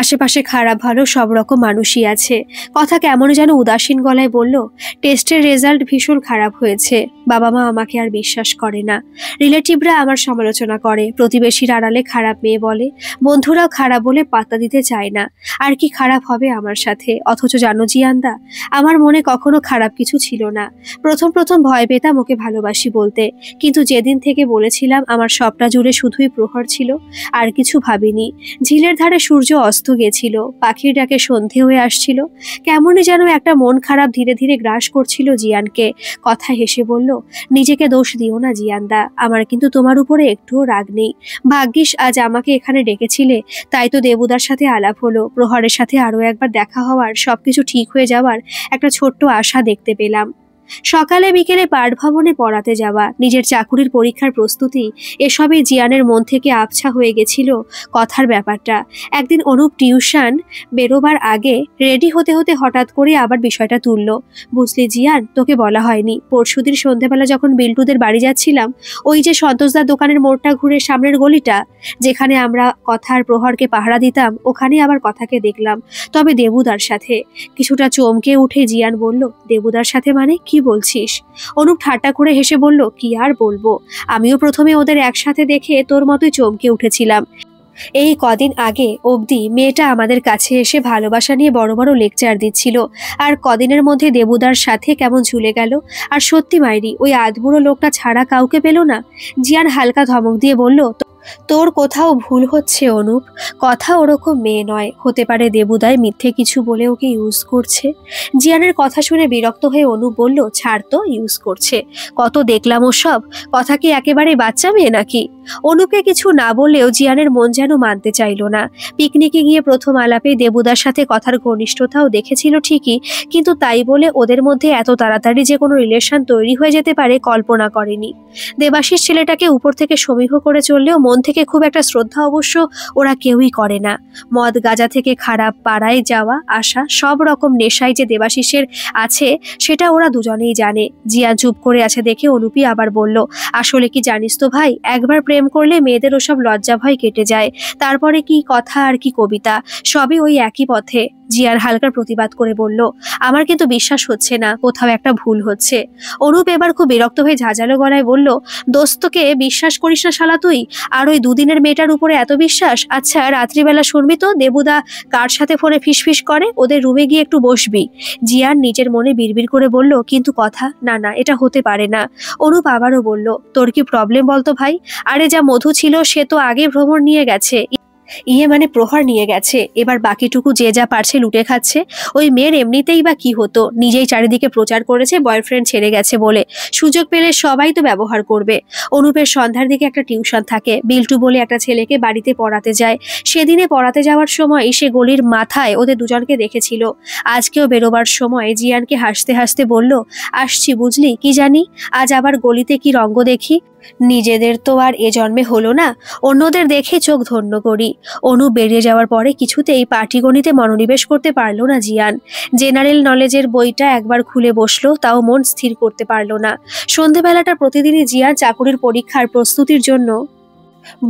আশেপাশে খারাপ ভালো সব রকম মানুষই আছে। কথা কেমন যেন উদাসীন গলায় বলল, টেস্টের রেজাল্ট ভীষণ খারাপ হয়েছে। বাবা মা আমাকে আর বিশ্বাস করে না। রিলেটিভরা আমার সমালোচনা করে, প্রতিবেশীর আড়ালে খারাপ মেয়ে বলে, বন্ধুরাও খারাপ বলে পাত্তা দিতে চায় না। আর কি খারাপ হবে আমার সাথে? অথচ জানো জিয়ানদা, আমার মনে কখনো খারাপ কিছু ছিল না। প্রথম প্রথম ভয় পেতাম ওকে ভালোবাসি বলতে, কিন্তু যেদিন থেকে বলেছিলাম আমার সবটা জুড়ে শুধুই প্রহর ছিল, আর কিছু ভাবিনি। ঝিলের ধারে সূর্য অস্ত গেছিল, পাখির ডাকে সন্ধে হয়ে আসছিল, কেমনই যেন একটা মন খারাপ ধীরে ধীরে গ্রাস করছিল জিয়ানকে। কথা হেসে বলল, নিজেকে দোষ দিও না জিয়ানদা, আমার কিন্তু তোমার উপরে একটুও রাগ নেই। ভাগ্যিস আজ আমাকে এখানে ডেকেছিলে, তাই তো দেবুদার সাথে আলাপ হলো, প্রহরের সাথে আরো একবার দেখা হওয়ার, সবকিছু ঠিক হয়ে যাওয়ার একটা ছোট্ট আশা দেখতে পেলাম। সকালে বিকেলে পাঠভবনে পড়াতে যাওয়া, নিজের চাকুরির পরীক্ষার প্রস্তুতি, এসবই জিয়ানের মন থেকে আবছা হয়ে গেছিল কথার ব্যাপারটা। একদিন অনুপ টিউশন বেরোবার আগে রেডি হতে হতে হঠাৎ করে আবার বিষয়টা তুলল, বুঝলি জিয়ান, তোকে বলা হয়নি, পরশুদিন সন্ধেবেলা যখন বিল্টুদের বাড়ি যাচ্ছিলাম, ওই যে সন্তোষদার দোকানের মোড়টা ঘুরে সামনের গলিটা, যেখানে আমরা কথার প্রহরকে পাহারা দিতাম, ওখানে আবার কথাকে দেখলাম, তবে দেবুদার সাথে। কিছুটা চমকে উঠে জিয়ান বলল, দেবুদার সাথে মানে কি বলছিস? অনুপ ঠাট্টা করে হেসে বলল, কি আর বলবো, আমিও প্রথমে ওদের একসাথে দেখে তোর মতোই চমকে উঠেছিলাম। এই কদিন আগে অবধি মেয়েটা আমাদের কাছে এসে ভালোবাসা নিয়ে বড় বড় লেকচার দিচ্ছিল, আর কদিনের মধ্যে দেবুদার সাথে কেমন ঝুলে গেল। আর সত্যি মাইরি, ওই আধবুড়ো লোকটা ছাড়া কাউকে পেল না। জিয়ান হালকা ধমক দিয়ে বলল, তোর কোথাও ভুল হচ্ছে অনুপ, কথা ওরকম মেয়ে নয়, হতে পারে দেবুদায় মিথ্যে কিছু বলে ওকে ইউজ করছে। জিয়ানের কথা শুনে বিরক্ত হয়ে অনুপ বলল, ছাড় তো, ইউজ করছে, কত দেখলাম ওসব। কথা কি একেবারে বাচ্চা মেয়ে নাকি? অনুপকে কিছু না বললেও জিয়ানের মন যেন মানতে চাইল না। পিকনিকে গিয়ে প্রথম আলাপে দেবুদার সাথে কথার ঘনিষ্ঠতাও দেখেছিল ঠিকই, কিন্তু তাই বলে ওদের মধ্যে এত তাড়াতাড়ি যে কোনো রিলেশন তৈরি হয়ে যেতে পারে কল্পনা করেনি। দেবাশিস ছেলেটাকে উপর থেকে সমীহ করে চললেও মন থেকে খুব একটা শ্রদ্ধা অবশ্য ওরা কেউই করে না। মদ গাঁজা থেকে খারাপ পাড়ায় যাওয়া আসা, সব রকম নেশায় যে দেবাশিসের আছে সেটা ওরা দুজনেই জানে। জিয়া চুপ করে আছে দেখে অনুপি আবার বলল, আসলে কি জানিস তো ভাই, একবার প্রেম করলে মেয়েদের ওসব লজ্জা ভয় কেটে যায়, তারপরে কি কথা আর কি কবিতা, সবই ওই একই পথে। জিয়ার হালকা প্রতিবাদ করে বলল, আমার কিন্তু বিশ্বাস হচ্ছে না, কোথাও একটা ভুল হচ্ছে। অনুপ এবার খুব বিরক্ত হয়ে ঝাঁঝালো গলায় বলল, দোস্তকে বিশ্বাস করিস না শালা তুই, আর ওই দুদিনের মেয়েটার উপরে এত বিশ্বাস? আচ্ছা রাত্রিবেলা শুনবি তো দেবুদা কার সাথে ফোনে ফিসফিস করে, ওদের রুমে গিয়ে একটু বসবি। জিয়ান নিজের মনে বিড়বিড় করে বলল, কিন্তু কথা, না না, এটা হতে পারে না। অনুপ আবারও বলল, তোর কি প্রবলেম বলতো ভাই? আরে যা মধু ছিল সে তো আগে ভ্রমণ নিয়ে গেছে, মানে প্রহার নিয়ে গেছে, এবার বাকিটুকু যে যা পারছে লুটে খাচ্ছে। ওই মেয়ের এমনিতেই বা কি হতো, নিজেই চারিদিকে প্রচার করেছে বয়ফ্রেন্ড ছেড়ে গেছে বলে, সুযোগ পেলে সবাই তো ব্যবহার করবে। অনুপের সন্ধ্যার দিকে একটা টিউশন থাকে, বিল্টু বলে একটা ছেলেকে বাড়িতে পড়াতে যায়। সেদিনে পড়াতে যাওয়ার সময় সে গলির মাথায় ওদের দুজনকে দেখেছিল। আজকেও বেরোবার সময় জিয়ানকে হাসতে হাসতে বলল, আসছি বুঝলি, কি জানি আজ আবার গলিতে কি রঙ্গ দেখি। নিজেদের তো আর এ জন্মে হলো না, অন্যদের দেখে চোখ ধন্য করি। অনু বেরিয়ে যাওয়ার পরে কিছুতেই পাটিগণিতে মনোনিবেশ করতে পারল না জিয়ান। জেনারেল নলেজের বইটা একবার খুলে বসলো, তাও মন স্থির করতে পারল না। সন্ধেবেলাটা প্রতিদিনই জিয়ান চাকুরির পরীক্ষার প্রস্তুতির জন্য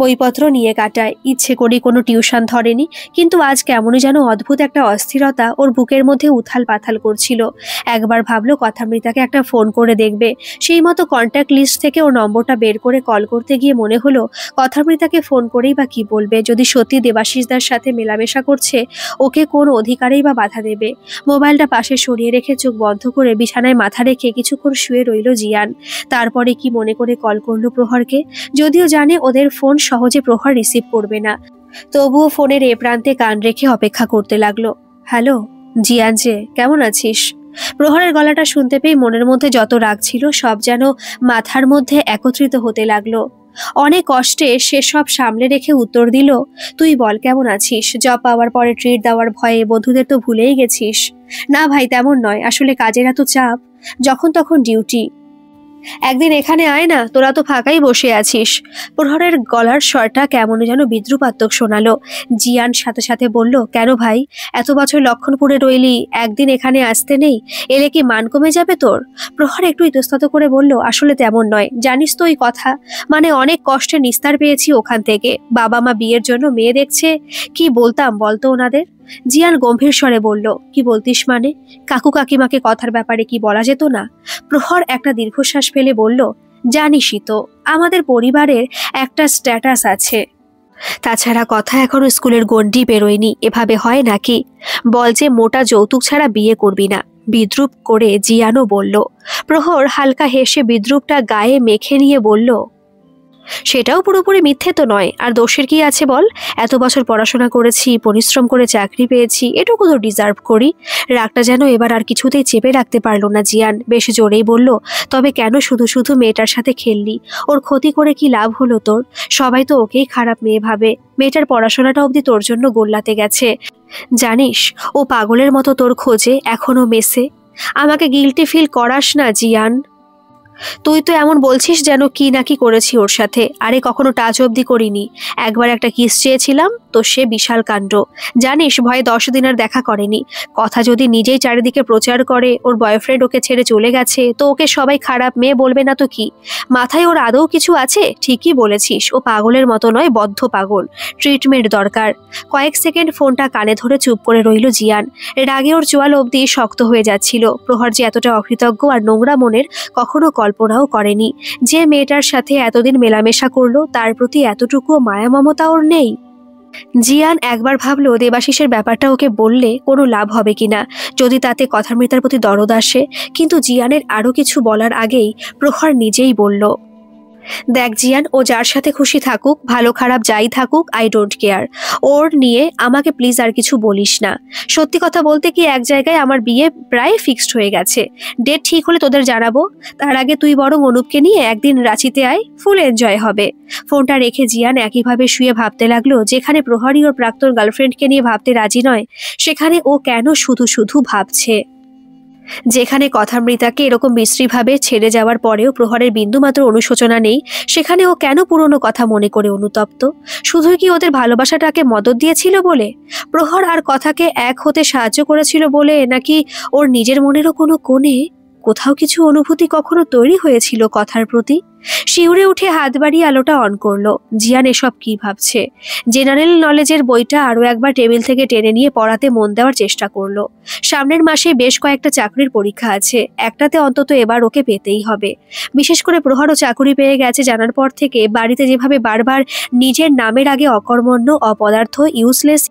বইপত্র নিয়ে কাটায়, ইচ্ছে করে কোনো টিউশন ধরেনি, কিন্তু আজ কেমনই যেন অদ্ভুত একটা অস্থিরতা ওর বুকের মধ্যে উথাল পাথাল করছিল। একবার ভাবলো কথামৃতাকে একটা ফোন করে দেখবে, সেই মতো কন্ট্যাক্ট লিস্ট থেকে ওর নম্বরটা বের করে কল করতে গিয়ে মনে হলো কথামৃতাকে ফোন করেই বা কি বলবে, যদি সত্যি দেবাশিসদার সাথে মেলামেশা করছে, ওকে কোন অধিকারেই বা বাধা দেবে। মোবাইলটা পাশে সরিয়ে রেখে চোখ বন্ধ করে বিছানায় মাথা রেখে কিছুক্ষণ শুয়ে রইল জিয়ান। তারপরে কি মনে করে কল করলো প্রহরকে, যদিও জানে ওদের ফোন ফোন সহজে প্রহর রিসিভ করবে না। তবুও ফোনের এ প্রান্তে কান রেখে অপেক্ষা করতে লাগলো। হ্যালো জিয়ান, যে কেমন আছিস? প্রহরের গলাটা শুনতে পেয়ে মনের মধ্যে যত রাগ ছিল সব যেন মাথার মধ্যে একত্রিত হতে লাগলো। অনেক কষ্টে সে সব সামলে রেখে উত্তর দিল, তুই বল কেমন আছিস? জব পাওয়ার পরে ট্রিট দেওয়ার ভয়ে বন্ধুদের তো ভুলেই গেছিস। না ভাই, তেমন নয়, আসলে কাজের এত চাপ, যখন তখন ডিউটি। একদিন এখানে আয় না, তোরা তো ফাঁকাই বসে আছিস। প্রহরের গলার স্বরটা কেমন যেন বিদ্রুপাত্মক শোনালো। জিয়ান সাথে সাথে বলল, কেন ভাই, এত বছর লক্ষণপুরে রইলি, একদিন এখানে আসতে নেই? এলে কি মান কমে যাবে তোর? প্রহর একটু ইতস্তত করে বলল, আসলে তেমন নয়, জানিস তো ওই কথা, মানে অনেক কষ্টে নিস্তার পেয়েছি ওখান থেকে। বাবা মা বিয়ের জন্য মেয়ে দেখছে, কি বলতাম বলতো ওনাদের? জিয়ান গম্ভীর স্বরে বলল, কি বলতিস মানে? কাকু কাকিমাকে কথার ব্যাপারে কি বলা যেত না? প্রহর একটা দীর্ঘশ্বাস ফেলে বলল, জানিসই তো আমাদের পরিবারের একটা স্ট্যাটাস আছে, তাছাড়া কথা এখনো স্কুলের গণ্ডি বেরোয়নি, এভাবে হয় নাকি? বল যে মোটা যৌতুক ছাড়া বিয়ে করবি না। বিদ্রুপ করে জিয়ানও বলল। প্রহর হালকা হেসে বিদ্রুপটা গায়ে মেখে নিয়ে বলল, সেটাও পুরোপুরি মিথ্যে তো নয়, আর দোষের কি আছে বল? এত বছর পড়াশোনা করেছি, পরিশ্রম করে চাকরি পেয়েছি, এটুকু তো ডিজার্ভ করি। রাগটা যেন এবার আর কিছুতেই চেপে রাখতে পারলো না জিয়ান, বেশ জোরেই বলল, তবে কেন শুধু শুধু মেয়েটার সাথে খেললি? ওর ক্ষতি করে কি লাভ হলো তোর? সবাই তো ওকেই খারাপ মেয়ে ভাবে। মেয়েটার পড়াশোনাটা অবধি তোর জন্য গোল্লাতে গেছে, জানিস? ও পাগলের মতো তোর খোঁজে এখনো মেসে। আমাকে গিল্টি ফিল করাস না জিয়ান। তুই তো এমন বলছিস যেন কি নাকি করেছি ওর সাথে। আরে কখনো টাচ অবধি করিনি। একবার একটা কিস চেয়েছিলাম, তো সে বিশাল কাণ্ড। জানিস, ভয়ে 10 দিন আর দেখা করেনি। কথা যদি নিজেই চারিদিকে প্রচার করে ওর বয়ফ্রেন্ড ওকে ছেড়ে চলে গেছে, তো ওকে সবাই খারাপ মেয়ে বলবে না তো কি? মাথায় ওর আদৌ কিছু আছে? ঠিকই বলেছিস, ও পাগলের মতো নয়, বদ্ধ পাগল। ট্রিটমেন্ট দরকার। কয়েক সেকেন্ড ফোনটা কানে ধরে চুপ করে রইল জিয়ান। রাগে ওর চোয়াল অবধি শক্ত হয়ে যাচ্ছিল। প্রহর যে এতটা অকৃতজ্ঞ আর নোংরা মনের কখনো কল্পনাও করেনি। যে মেয়েটার সাথে এতদিন মেলামেশা করলো, তার প্রতি এতটুকু মায়া মমতা ওর নেই। জিয়ান একবার ভাবলো দেবাশিসের ব্যাপারটা ওকে বললে কোনো লাভ হবে কিনা, যদি তাতে কথামৃতার প্রতি দরদ আসে। কিন্তু জিয়ানের আরো কিছু বলার আগেই প্রহর নিজেই বলল, দেখ জিয়ান, ও যার সাথে খুশি থাকুক, ভালো খারাপ যাই থাকুক, আই ডোন্ট কেয়ার। ওর নিয়ে আমাকে প্লিজ আর কিছু বলিস না। সত্যি কথা বলতে কি, এক জায়গায় আমার বিয়ে প্রায় ফিক্সড হয়ে গেছে। ডেট ঠিক হলে তোদের জানাবো। তার আগে তুই বরং অনুপকে নিয়ে একদিন রাঁচিতে আয়, ফুল এনজয় হবে। ফোনটা রেখে জিয়ান একইভাবে শুয়ে ভাবতে লাগলো, যেখানে প্রহরী ওর প্রাক্তন গার্লফ্রেন্ডকে নিয়ে ভাবতে রাজি নয়, সেখানে ও কেন শুধু শুধু ভাবছে। যেখানে কথামৃতাকে এরকম বিশ্রীভাবে ছেড়ে যাওয়ার পরেও প্রহরের বিন্দুমাত্র অনুশোচনা নেই, সেখানে ও কেন পুরনো কথা মনে করে অনুতপ্ত? শুধুই কি ওদের ভালোবাসাটাকে মদত দিয়েছিল বলে? প্রহর আর কথাকে এক হতে সাহায্য করেছিল বলে, নাকি ওর নিজের মনেরও কোনো কোণে কোথাও কিছু অনুভূতি কখনো তৈরি হয়েছিল কথার প্রতি? শিউরে উঠে হাত বাড়িয়ে আলোটা অন করলো। জিয়ান এসব কি ভাবছে? জেনারেল নলেজের বইটা আরো একবার টেবিল থেকে টেনে নিয়ে পড়াতে মন দেওয়ার চেষ্টা করলো। সামনের মাসে বেশ কয়েকটা চাকরির পরীক্ষা আছে, একটাতে অন্তত এবার ওকে পেতেই হবে। বিশেষ করে প্রহরও চাকরি পেয়ে গেছে জানার পর থেকে বাড়িতে যেভাবে বারবার নিজের নামের আগে অকর্মণ্য, অপদার্থ, ইউজলেস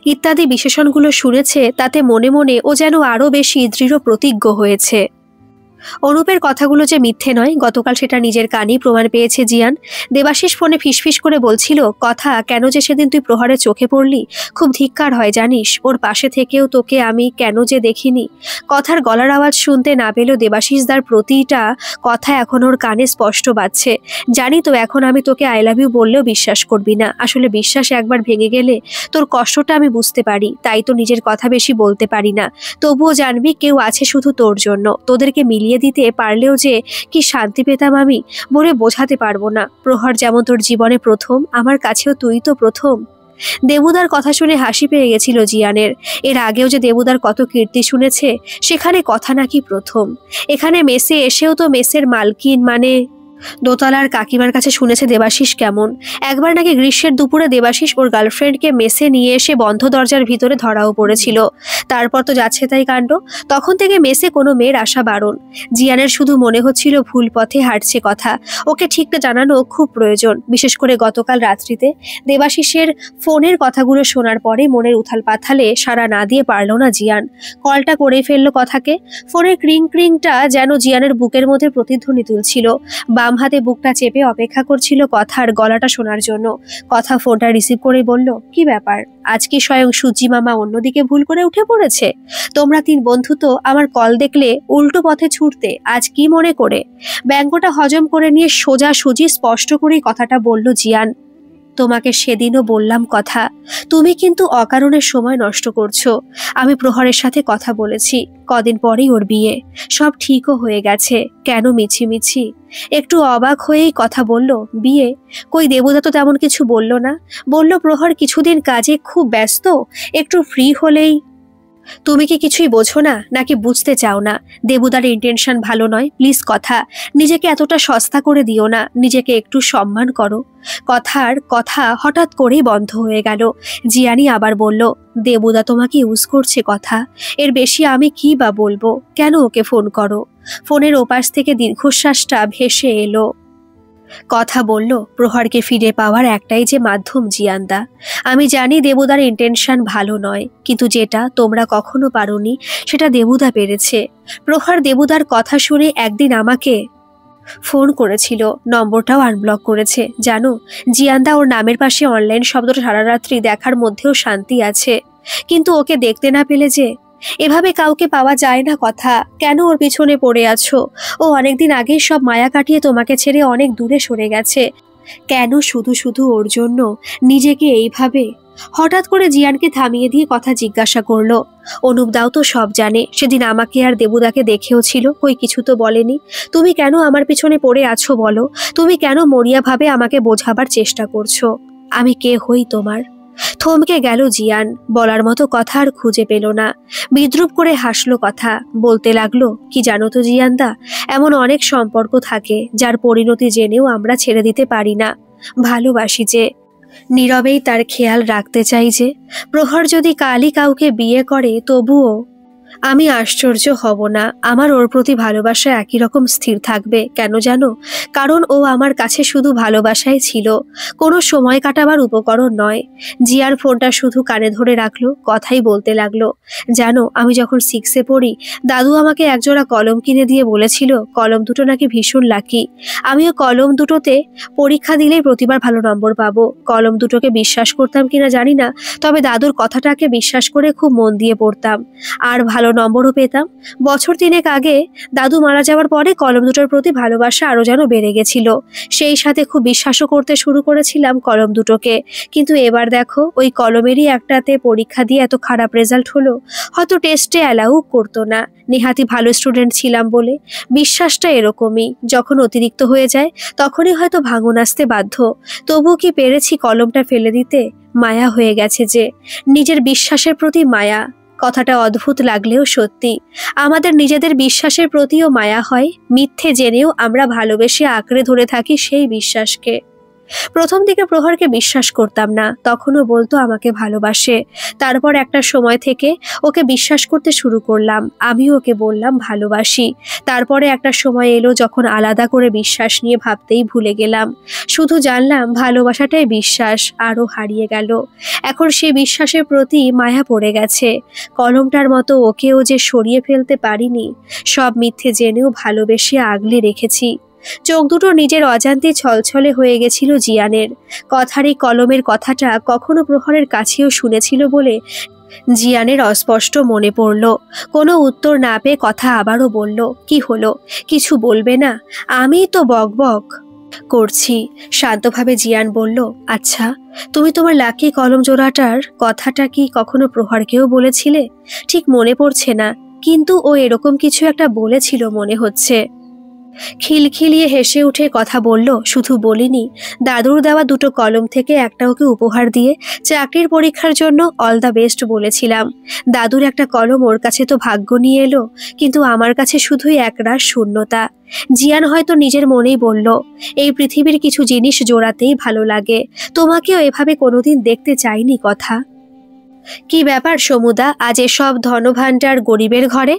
ইত্যাদি বিশেষণগুলো শুনেছে, তাতে মনে মনে ও যেন আরো বেশি দৃঢ় প্রতিজ্ঞ হয়েছে। অনুপের কথাগুলো যে মিথ্যে নয়, গতকাল সেটা নিজের কানেই প্রমাণ পেয়েছে জিয়ান। দেবাশিস ফোনে ফিসফিস করে বলছিল, কথা কেন যে সেদিন তুই প্রহরের চোখে পড়লি, খুব ধিক্কার হয় জানিস। ওর পাশে থেকেও তোকে আমি কেন যে দেখিনি। কথার গলার আওয়াজ শুনতে না পেলেও দেবাশিসদার প্রতিটা কথা এখন ওর কানে স্পষ্ট বাজছে। জানি তো এখন আমি তোকে আই লাভ ইউ বললেও বিশ্বাস করবি না। আসলে বিশ্বাস একবার ভেঙে গেলে তোর কষ্টটা আমি বুঝতে পারি, তাই তো নিজের কথা বেশি বলতে পারি না। তবুও জানবি কেউ আছে শুধু তোর জন্য। তোদেরকে মিলিয়ে দিতে পারলেও যে কি শান্তি পেতাম আমি, বলে বোঝাতে পারবো না। প্রহর যেমন তোর জীবনে প্রথম, আমার কাছেও তুই তো প্রথম। দেবুদার কথা শুনে হাসি পেয়ে গেছিল জিয়ানের। এর আগেও যে দেবুদার কত কীর্তি শুনেছে, সেখানে কথা নাকি প্রথম। এখানে মেসে এসেও তো মেসের মালকিন মানে দোতলার কাকিমার কাছে শুনেছে দেবাশিস কেমন। একবার নাকি গ্রীষ্মের দুপুরে দেবাশিস ওর গার্লফ্রেন্ডকে মেসে নিয়ে এসে বন্ধ দরজার ভিতরে ধরাও পড়েছিল। তারপর তো যাচ্ছে তাই কাণ্ড। তখন থেকে মেসে কোনো মেয়ের আসা বারণ। জিয়ানের শুধু মনে হচ্ছিল ভুল পথে হাঁটছে কথা। ওকে ঠিকটা জানানো খুব প্রয়োজন। বিশেষ করে গতকাল রাত্রিতে দেবাশিসের ফোনের কথাগুলো শোনার পরে মনের উথাল পাথালে সাড়া না দিয়ে পারল না জিয়ান। কলটা করেই ফেললো কথাকে। ফোনের ক্রিং ক্রিংটা যেন জিয়ানের বুকের মধ্যে প্রতিধ্বনি তুলছিল। বাম বাম হাতে বুকটা চেপে অপেক্ষা করছিল কথার গলাটা শোনার জন্য। কথা ফোনটা রিসিভ করে বলল, কি ব্যাপার, আজ কি স্বয়ং সূর্যি মামা অন্যদিকে ভুল করে উঠে পড়েছে? তোমরা 3 বন্ধু তো আমার কল দেখলে উল্টো পথে ছুটতে, আজ কি মনে করে? ব্যঙ্গটা হজম করে নিয়ে সোজা সুজি স্পষ্ট করেই কথাটা বলল জিয়ান। তোমাকে সেদিনও বললাম কথা, তুমি কিন্তু অকারণে সময় নষ্ট করছো। আমি প্রহরের সাথে কথা বলেছি, কদিন পরেই ওর বিয়ে, সব ঠিকও হয়ে গেছে, কেন মিছিমিছি? একটু অবাক হয়েই কথা বলল, বিয়ে? কই দেবুদা তো তেমন কিছু বলল না। বলল প্রহর কিছুদিন কাজে খুব ব্যস্ত, একটু ফ্রি হলেই। তুমি কি কিছুই বোঝো না, নাকি বুঝতে চাও না? দেবুদার ইন্টেনশন ভালো নয়, প্লিজ কথা, নিজেকে এতটা সস্তা করে দিও না, নিজেকে একটু সম্মান করো। কথার কথা হঠাৎ করেই বন্ধ হয়ে গেল। জিয়ানি আবার বলল, দেবুদা তোমাকে ইউজ করছে কথা, এর বেশি আমি কি বা বলবো? কেন ওকে ফোন করো? ফোনের ওপাশ থেকে দীর্ঘশ্বাসটা ভেসে এলো। কথা বলল, প্রহরকে ফিরে পাওয়ার একটাই যে মাধ্যম জিয়ানদা। আমি জানি দেবুদার ইন্টেনশন ভালো নয়, কিন্তু যেটা তোমরা কখনো পারোনি সেটা দেবুদা পেরেছে। প্রহর দেবুদার কথা শুনে একদিন আমাকে ফোন করেছিল, নম্বরটাও আনব্লক করেছে। জানো জিয়ানদা, ওর নামের পাশে অনলাইন শব্দটা সারা রাত্রি দেখার মধ্যেও শান্তি আছে, কিন্তু ওকে দেখতে না পেলে যে এভাবে কাউকে পাওয়া যায় না। কথা, কেন ওর পিছনে পড়ে আছো? ও অনেকদিন আগেই সব মায়া কাটিয়ে তোমাকে ছেড়ে অনেক দূরে সরে গেছে, কেন শুধু শুধু ওর জন্য নিজেকে এইভাবে? হঠাৎ করে জিয়ানকে থামিয়ে দিয়ে কথা জিজ্ঞাসা করলো, অনুপদাও তো সব জানে, সেদিন আমাকে আর দেবুদাকে দেখেও ছিল, কই কিছু তো বলেনি। তুমি কেন আমার পিছনে পড়ে আছো বলো? তুমি কেন মরিয়াভাবে আমাকে বোঝাবার চেষ্টা করছো? আমি কে হই তোমার? থমকে গেল জিয়ান, বলার মতো কথা আর খুঁজে পেল না। বিদ্রুপ করে হাসলো কথা, বলতে লাগলো, কি জানো তো জিয়ানদা, এমন অনেক সম্পর্ক থাকে যার পরিণতি জেনেও আমরা ছেড়ে দিতে পারি না। ভালোবাসি যে, নীরবেই তার খেয়াল রাখতে চাই যে, প্রহর যদি কালই কাউকে বিয়ে করে তবুও আমি আশ্চর্য হব না, আমার ওর প্রতি ভালোবাসা একই রকম স্থির থাকবে। কেন জানো? কারণ ও আমার কাছে শুধু ভালোবাসাই ছিল, কোনো সময় কাটাবার উপকরণ নয়। জিয়ার ফোনটা শুধু কানে ধরে রাখলো, কথাই বলতে লাগলো, জানো আমি যখন 6-এ পড়ি, দাদু আমাকে একজোড়া কলম কিনে দিয়ে বলেছিল কলম দুটো নাকি ভীষণ লাকি। আমিও কলম দুটোতে পরীক্ষা দিলেই প্রতিবার ভালো নম্বর পাবো। কলম দুটোকে বিশ্বাস করতাম কিনা জানি না, তবে দাদুর কথাটাকে বিশ্বাস করে খুব মন দিয়ে পড়তাম, আর ভালো নম্বরও পেতাম। বছর 3 আগে দাদু মারা যাওয়ার পরে কলম দুটোর প্রতি ভালোবাসা আরো যেন বেড়ে গেছিল, সেই সাথে খুব বিশ্বাসও করতে শুরু করেছিলাম কলম দুটোকে। কিন্তু এবার দেখো, ওই কলমেরই একটাতে পরীক্ষা দিয়ে এত খারাপ রেজাল্ট হলো। হয়তো টেস্টে অ্যালাউ করতো না, নেহাতি ভালো স্টুডেন্ট ছিলাম বলে। বিশ্বাসটা এরকমই, যখন অতিরিক্ত হয়ে যায় তখনই হয়তো ভাঙন আসতে বাধ্য। তবু কি পেরেছি কলমটা ফেলে দিতে? মায়া হয়ে গেছে যে, নিজের বিশ্বাসের প্রতি মায়া। কথাটা অদ্ভুত লাগলেও সত্যি, আমাদের নিজেদের বিশ্বাসের প্রতিও মায়া হয়, মিথ্যে জেনেও আমরা ভালোবেসে আঁকড়ে ধরে থাকি সেই বিশ্বাসকে। প্রথম দিকে প্রহরকে বিশ্বাস করতাম না, তখনও বলতো আমাকে ভালোবাসে। তারপর একটা সময় থেকে ওকে বিশ্বাস করতে শুরু করলাম, আমিও ওকে বললাম ভালোবাসি। তারপরে একটা সময় এলো যখন আলাদা করে বিশ্বাস নিয়ে ভাবতেই ভুলে গেলাম, শুধু জানলাম ভালোবাসাটাই বিশ্বাস, আরও হারিয়ে গেল। এখন সে বিশ্বাসের প্রতি মায়া পড়ে গেছে। কলমটার মতো ওকেও যে সরিয়ে ফেলতে পারিনি, সব মিথ্যে জেনেও ভালোবেসে আগলে রেখেছি। চোখ দুটো নিজের অজান্তে ছলছলে হয়ে গেছিল জিয়ানের। কথার এই কলমের কথাটা কখনো প্রহরের কাছেও শুনেছিল বলে জিয়ানের অস্পষ্ট মনে পড়ল। কোনো উত্তর না পেয়ে কথা আবারও বলল, কি হলো, কিছু বলবে না? আমি তো বকবক করছি। শান্তভাবে জিয়ান বলল, আচ্ছা তুমি তোমার লাকি কলম জোড়াটার কথাটা কি কখনো প্রহরকেও বলেছিলে? ঠিক মনে পড়ছে না, কিন্তু ও এরকম কিছু একটা বলেছিল মনে হচ্ছে। খিলখিলিয়ে হেসে উঠে কথা বলল, শুধু বলিনি, দাদুর দেওয়া 2টো কলম থেকে একটা ওকে উপহার দিয়ে চাকরির পরীক্ষার জন্য অল দ্য বেস্ট বলেছিলাম। দাদুর একটা কলম ওর কাছে তো ভাগ্য নিয়ে এলো, কিন্তু আমার কাছে শুধুই একরাশ শূন্যতা। জিয়ান হয়তো নিজের মনেই বলল, এই পৃথিবীর কিছু জিনিস জোড়াতেই ভালো লাগে, তোমাকেও এভাবে কোনোদিন দেখতে চাইনি কথা। কি ব্যাপার সমুদা, আজ এসব ধনভাণ্ডার গরিবের ঘরে?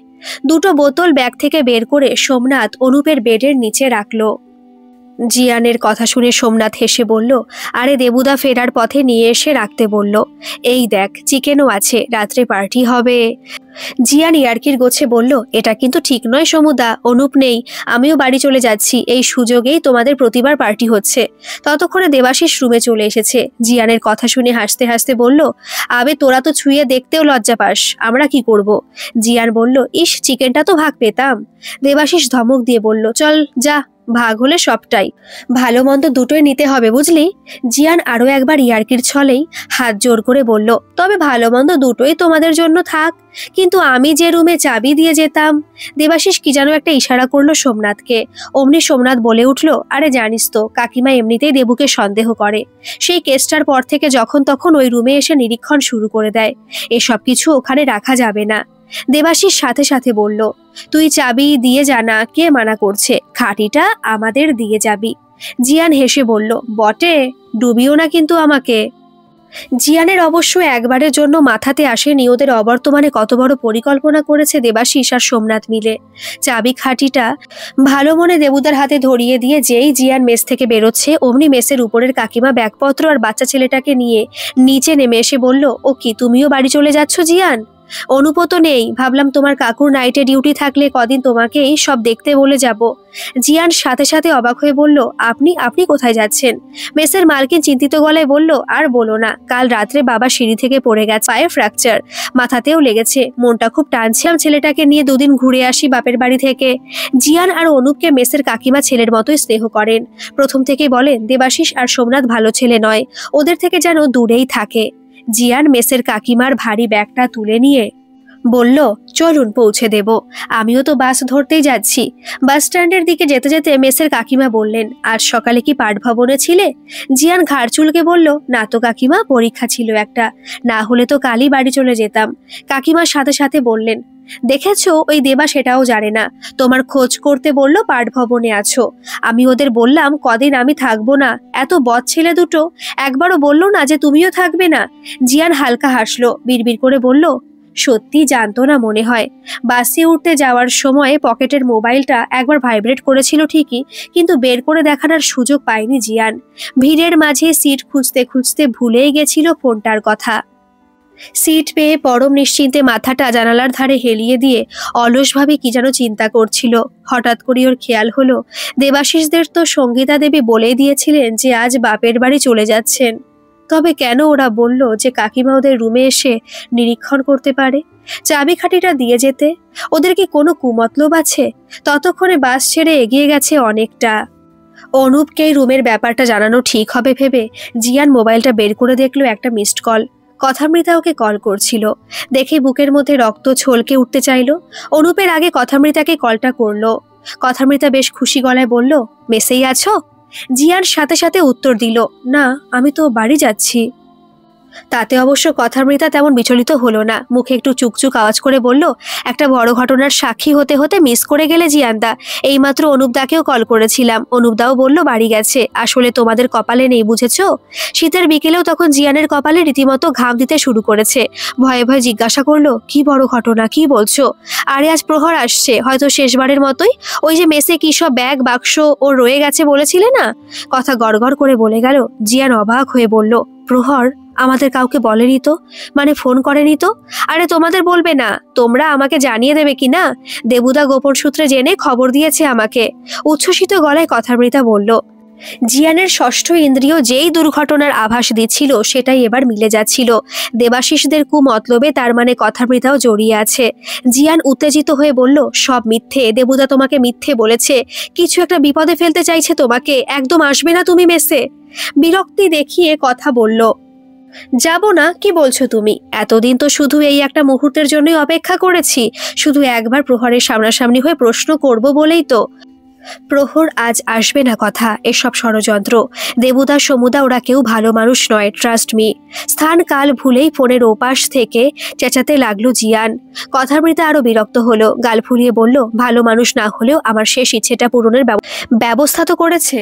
2টো বোতল ব্যাগ থেকে বের করে সোমনাথ অনুপের বেডের নিচে রাখলো। জিয়ানের কথা শুনে সোমনাথ হেসে বলল, আরে দেবুদা ফেরার পথে নিয়ে এসে রাখতে বলল। এই দেখ, চিকেনও আছে, রাত্রে পার্টি হবে। জিয়ান ইয়ার্কির গোছে বলল, এটা কিন্তু ঠিক নয় সমুদা, অনুপ নেই, আমিও বাড়ি চলে যাচ্ছি, এই সুযোগেই তোমাদের প্রতিবার পার্টি হচ্ছে। ততক্ষণে দেবাশিস রুমে চলে এসেছে। জিয়ানের কথা শুনে হাসতে হাসতে বলল, আবে তোরা তো ছুঁয়ে দেখতেও লজ্জা পাস, আমরা কি করব? জিয়ান বলল, ইস, চিকেনটা তো ভাগ পেতাম। দেবাশিস ধমক দিয়ে বলল, চল যা, ভাগ হলে সবটাই, ভালো মন্দ দুটোই নিতে হবে বুঝলি। জিয়ান আরো একবার ইয়ার্কির ছলেই হাত জোর করে বলল, তবে ভালো মন্দ দুটোই তোমাদের জন্য থাক, কিন্তু আমি যে রুমে চাবি দিয়ে যেতাম। দেবাশিস কি যেন একটা ইশারা করলো সোমনাথকে। অমনি সোমনাথ বলে উঠল, আরে জানিস তো, কাকিমা এমনিতেই দেবুকে সন্দেহ করে। সেই কেসটার পর থেকে যখন তখন ওই রুমে এসে নিরীক্ষণ শুরু করে দেয়। এসব কিছু ওখানে রাখা যাবে না। দেবাশিস সাথে সাথে বলল, তুই চাবি দিয়ে জানা, কে মানা করছে, খাঁটিটা আমাদের দিয়ে যাবি। জিয়ান হেসে বলল, বটে, ডুবিও না কিন্তু আমাকে। জিয়ানের অবশ্য একবারের জন্য মাথাতে আসেনি ওদের অবর্তমানে কত বড় পরিকল্পনা করেছে দেবাশিস আর সোমনাথ মিলে। চাবি খাঁটিটা ভালো মনে দেবুদার হাতে ধরিয়ে দিয়ে যেই জিয়ান মেস থেকে বেরোচ্ছে, অমনি মেসের উপরের কাকিমা ব্যাগপত্র আর বাচ্চা ছেলেটাকে নিয়ে নিচে নেমে এসে বলল, ও কি, তুমিও বাড়ি চলে যাচ্ছ জিয়ান? অনুপত নেই, ভাবলাম তোমার কাকুর নাইটে ডিউটি থাকলে কদিন তোমাকেই সব দেখতে বলে যাব। জিয়ান সাথে সাথে অবাক হয়ে বলল, আপনি আপনি কোথায় যাচ্ছেন? মেসের মালকিন চিন্তিত গলায় বলল, আর বলো না, কাল রাত্রে বাবা সিঁড়ি থেকে পড়ে গেছে, পায়ে ফ্র্যাকচার, মাথাতেও লেগেছে, মনটা খুব টানছে, ছেলেটাকে নিয়ে দুদিন ঘুরে আসি বাপের বাড়ি থেকে। জিয়ান আর অনুপকে মেসের কাকিমা ছেলের মতোই স্নেহ করেন। প্রথম থেকেই বলেন দেবাশিস আর সোমনাথ ভালো ছেলে নয়, ওদের থেকে যেন দূরেই থাকে। জিয়ান মেসের কাকিমার ভারী ব্যাগটা তুলে নিয়ে বলল, চলুন পৌঁছে দেব, আমিও তো বাস ধরতেই যাচ্ছি। বাস স্ট্যান্ডের দিকে যেতে যেতে মেসের কাকিমা বললেন, আজ সকালে কি পাঠভবনে ছিলে? জিয়ান ঘাড় চুলকে বলল, না তো কাকিমা, পরীক্ষা ছিল একটা, না হলে তো কালই বাড়ি চলে যেতাম। কাকিমার সাথে সাথে বললেন, দেখেছো, ওই দেবা সেটাও জানে না, তোমার খোঁজ করতে বলল পাঠভবনে আছো। আমি ওদের বললাম কদিন আমি থাকবো না, এত বদ ছেলে দুটো, একবারও বললো না যে তুমিও থাকবে না। জিয়ান হালকা হাসলো, বিড়বিড় করে বলল, সত্যি জানতো না মনে হয়। বাসে উঠতে যাওয়ার সময় পকেটের মোবাইলটা একবার ভাইব্রেট করেছিল ঠিকই, কিন্তু বের করে দেখানোর সুযোগ পায়নি জিয়ান। ভিড়ের মাঝে সিট খুঁজতে খুঁজতে ভুলেই গেছিল ফোনটার কথা। সিট পেয়ে পরম নিশ্চিন্তে মাথাটা জানালার ধারে হেলিয়ে দিয়ে অলসভাবে কি যেন চিন্তা করছিল। হঠাৎ করে ওর খেয়াল হলো, দেবাশিসদের তো সঙ্গীতা দেবী বলেই দিয়েছিলেন যে আজ বাপের বাড়ি চলে যাচ্ছেন। তবে কেন ওরা বলল যে কাকিমা ওদের রুমে এসে নিরীক্ষণ করতে পারে? চাবিখাটিটা দিয়ে যেতে ওদের কি কোনো কুমতলব আছে? ততক্ষণে বাস ছেড়ে এগিয়ে গেছে অনেকটা। অনুপকে রুমের ব্যাপারটা জানানো ঠিক হবে ভেবে জিয়ান মোবাইলটা বের করে দেখলো একটা মিসড কল। কথামৃতা ওকে কল করছিল। দেখে বুকের মধ্যে রক্ত ছলকে উঠতে চাইলো। অনুপের আগে কথামৃতাকে কলটা করলো। কথামৃতা বেশ খুশি গলায় বলল, মেসেই আছো? জিয়ান সাথে সাথে উত্তর দিল, না, আমি তো বাড়ি যাচ্ছি। তাতে অবশ্য কথামৃতা তেমন বিচলিত হলো না, মুখে একটু চুকচুক আওয়াজ করে বলল, একটা বড় ঘটনার সাক্ষী হতে হতে মিস করে গেলে জিয়ানদা। এইমাত্র অনুপদাকেও কল করেছিলাম, অনুপদাও বলল বাড়ি গেছে, আসলে তোমাদের কপালে নেই, বুঝেছো? শীতের বিকেলেও তখন জিয়ানের কপালে রীতিমতো ঘাম দিতে শুরু করেছে। ভয়ে ভয়ে জিজ্ঞাসা করলো, কি বড় ঘটনা, কি বলছো? আরে আজ প্রহর আসছে, হয়তো শেষবারের মতোই, ওই যে মেসে কি সব ব্যাগ বাক্স ও রয়ে গেছে বলেছিলে না? কথা গড়গড় করে বলে গেল। জিয়ান অবাক হয়ে বলল, প্রহর? আমাদের কাউকে বলেনি তো, মানে ফোন করেনি তো? আরে তোমাদের বলবে না, তোমরা আমাকে জানিয়ে দেবে কি না? দেবুদা গোপন সূত্রে জেনে খবর দিয়েছে আমাকে। উচ্ছ্বসিত গলায় কথামৃতা বলল। জিয়ানের ষষ্ঠ ইন্দ্রিয় যেই দুর্ঘটনার আভাস দিচ্ছিল সেটাই এবার মিলে যাচ্ছিল। দেবাশিসদের কুমতলবে তার মানে কথামৃতাও জড়িয়ে আছে। জিয়ান উত্তেজিত হয়ে বলল, সব মিথ্যে, দেবুদা তোমাকে মিথ্যে বলেছে, কিছু একটা বিপদে ফেলতে চাইছে তোমাকে, একদম আসবে না তুমি মেসে। বিরক্তি দেখিয়ে কথা বলল, যাব না? কি বলছো তুমি? এতদিন তো শুধু এই একটা মুহূর্তের জন্যই অপেক্ষা করেছি, শুধু একবার প্রহরের সামনাসামনি হয়ে প্রশ্ন করব বলেই তো। প্রহর আজ আসবে না কথা, এসব ষড়যন্ত্র। দেবুদা সমুদা ওরা কেউ ভালো মানুষ নয়, ট্রাস্ট মি। স্থান কাল ভুলেই ফোনের ওপাশ থেকে চেঁচাতে লাগলো জিয়ান। কথামৃতা আরো বিরক্ত হলো, গাল ফুলিয়ে বলল, ভালো মানুষ না হলেও আমার শেষ ইচ্ছেটা পূরণের ব্যবস্থা তো করেছে।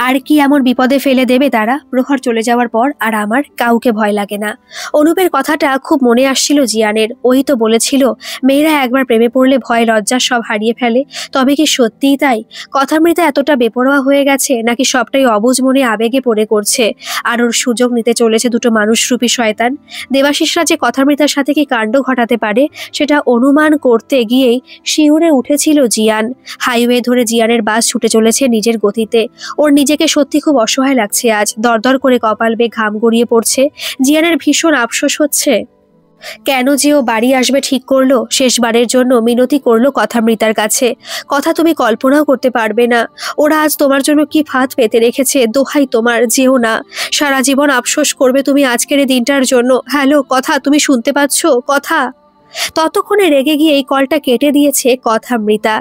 আর কি এমন বিপদে ফেলে দেবে তারা? প্রহর চলে যাওয়ার পর আর আমার কাউকে ভয় লাগে না। অনুপের কথাটা খুব মনে আসছিল জিয়ানের। ওই তো বলেছিল মেয়েরা একবার প্রেমে পড়লে ভয় লজ্জা সব হারিয়ে ফেলে। তবে কি সত্যিই তাই? কথামৃতা এতটা বেপরোয়া হয়ে গেছে নাকি সবটাই অবুঝ মনে আবেগে পড়ে করছে, আর ওর সুযোগ নিতে চলেছে দুটো মানুষরূপী শয়তান। দেবাশিসরা যে কথামৃতার সাথে কি কাণ্ড ঘটাতে পারে সেটা অনুমান করতে গিয়েই শিউরে উঠেছিল জিয়ান। হাইওয়ে ধরে জিয়ানের বাস ছুটে চলেছে নিজের গতিতে। ওর নিজেকে সত্যি খুব অসহায় লাগছে আজ। দরদর করে কপাল বেয়ে ঘাম গড়িয়ে পড়ছে। জিয়ানের ভীষণ আফসোস হচ্ছে। কেন যে ও বাড়ি আসবে ঠিক করলো, শেষবারের জন্য মিনতি করলো কথামৃতার কাছে। কথা তুমি কল্পনাও করতে পারবে না। ওরা আজ তোমার জন্য কি ফাঁদ পেতে রেখেছে। দোহাই তোমার, যেও না। সারা জীবন আফসোস করবে তুমি আজকের এই দিনটার জন্য। হ্যালো কথা, তুমি শুনতে পাচ্ছ? কথা। ততক্ষণে রেগে গিয়ে এই কলটা কেটে দিয়েছে কথামৃতা।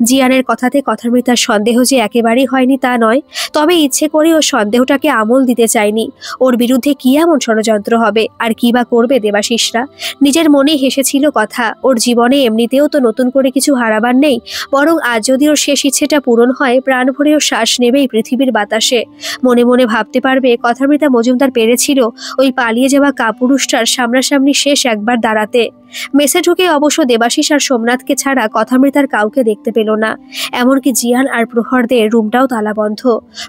জিয়ানের কথাতে কথামৃতার সন্দেহ যে একেবারেই হয়নি তা নয়, তবে ইচ্ছে করে ও সন্দেহটাকে আমল দিতে চায়নি। ওর বিরুদ্ধে কি এমন ষড়যন্ত্র হবে, আর কি বা করবে দেবাশিসরা। নিজের মনেই হেসেছিল কথা। ওর জীবনে এমনিতেও তো নতুন করে কিছু হারাবার নেই, বরং আজ যদি ওর শেষ ইচ্ছেটা পূরণ হয় প্রাণ ভরে ও শ্বাস নেবেই পৃথিবীর বাতাসে। মনে মনে ভাবতে পারবে কথামৃতা মজুমদার পেরেছিল ওই পালিয়ে যাওয়া কাপুরুষটার সামনাসামনি শেষ একবার দাঁড়াতে। মেসে ঢুকে অবশ্য দেবাশিস আর সোমনাথকে ছাড়া কথামৃতার কাউকে দেখতে পেল না। এমনকি জিয়ান আর প্রহরদের রুমটাও তালাবন্ধ।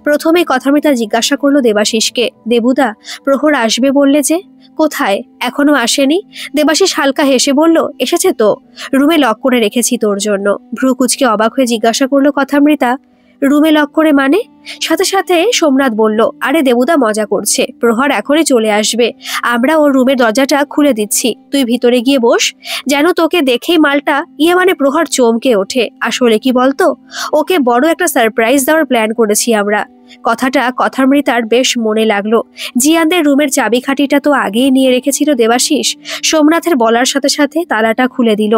প্রথমে কথামৃতা জিজ্ঞাসা করলো দেবাশিসকে, দেবুদা, প্রহর আসবে বললে যে, কোথায়? এখনো আসেনি? দেবাশিস হালকা হেসে বলল, এসেছে তো, রুমে লক করে রেখেছি তোর জন্য। ভ্রু কুচকে অবাক হয়ে জিজ্ঞাসা করলো কথামৃতা, রুমে লক করে মানে? সাথে সাথে সোমনাথ বলল, আরে দেবুদা মজা করছে, প্রহর এখনই চলে আসবে, আমরা ওর রুমের দরজাটা খুলে দিচ্ছি, তুই ভিতরে গিয়ে বস। যেন তোকে দেখেই মালটা মানে প্রহর চমকে ওঠে। আসলে কি বলতো, ওকে বড় একটা সারপ্রাইজ দেওয়ার প্ল্যান করেছি আমরা। কথাটা কথামৃতার বেশ মনে লাগলো। জিয়ানদের রুমের চাবিকাঠিটা তো আগেই নিয়ে রেখেছিল দেবাশিস। সোমনাথের বলার সাথে সাথে তালাটা খুলে দিল।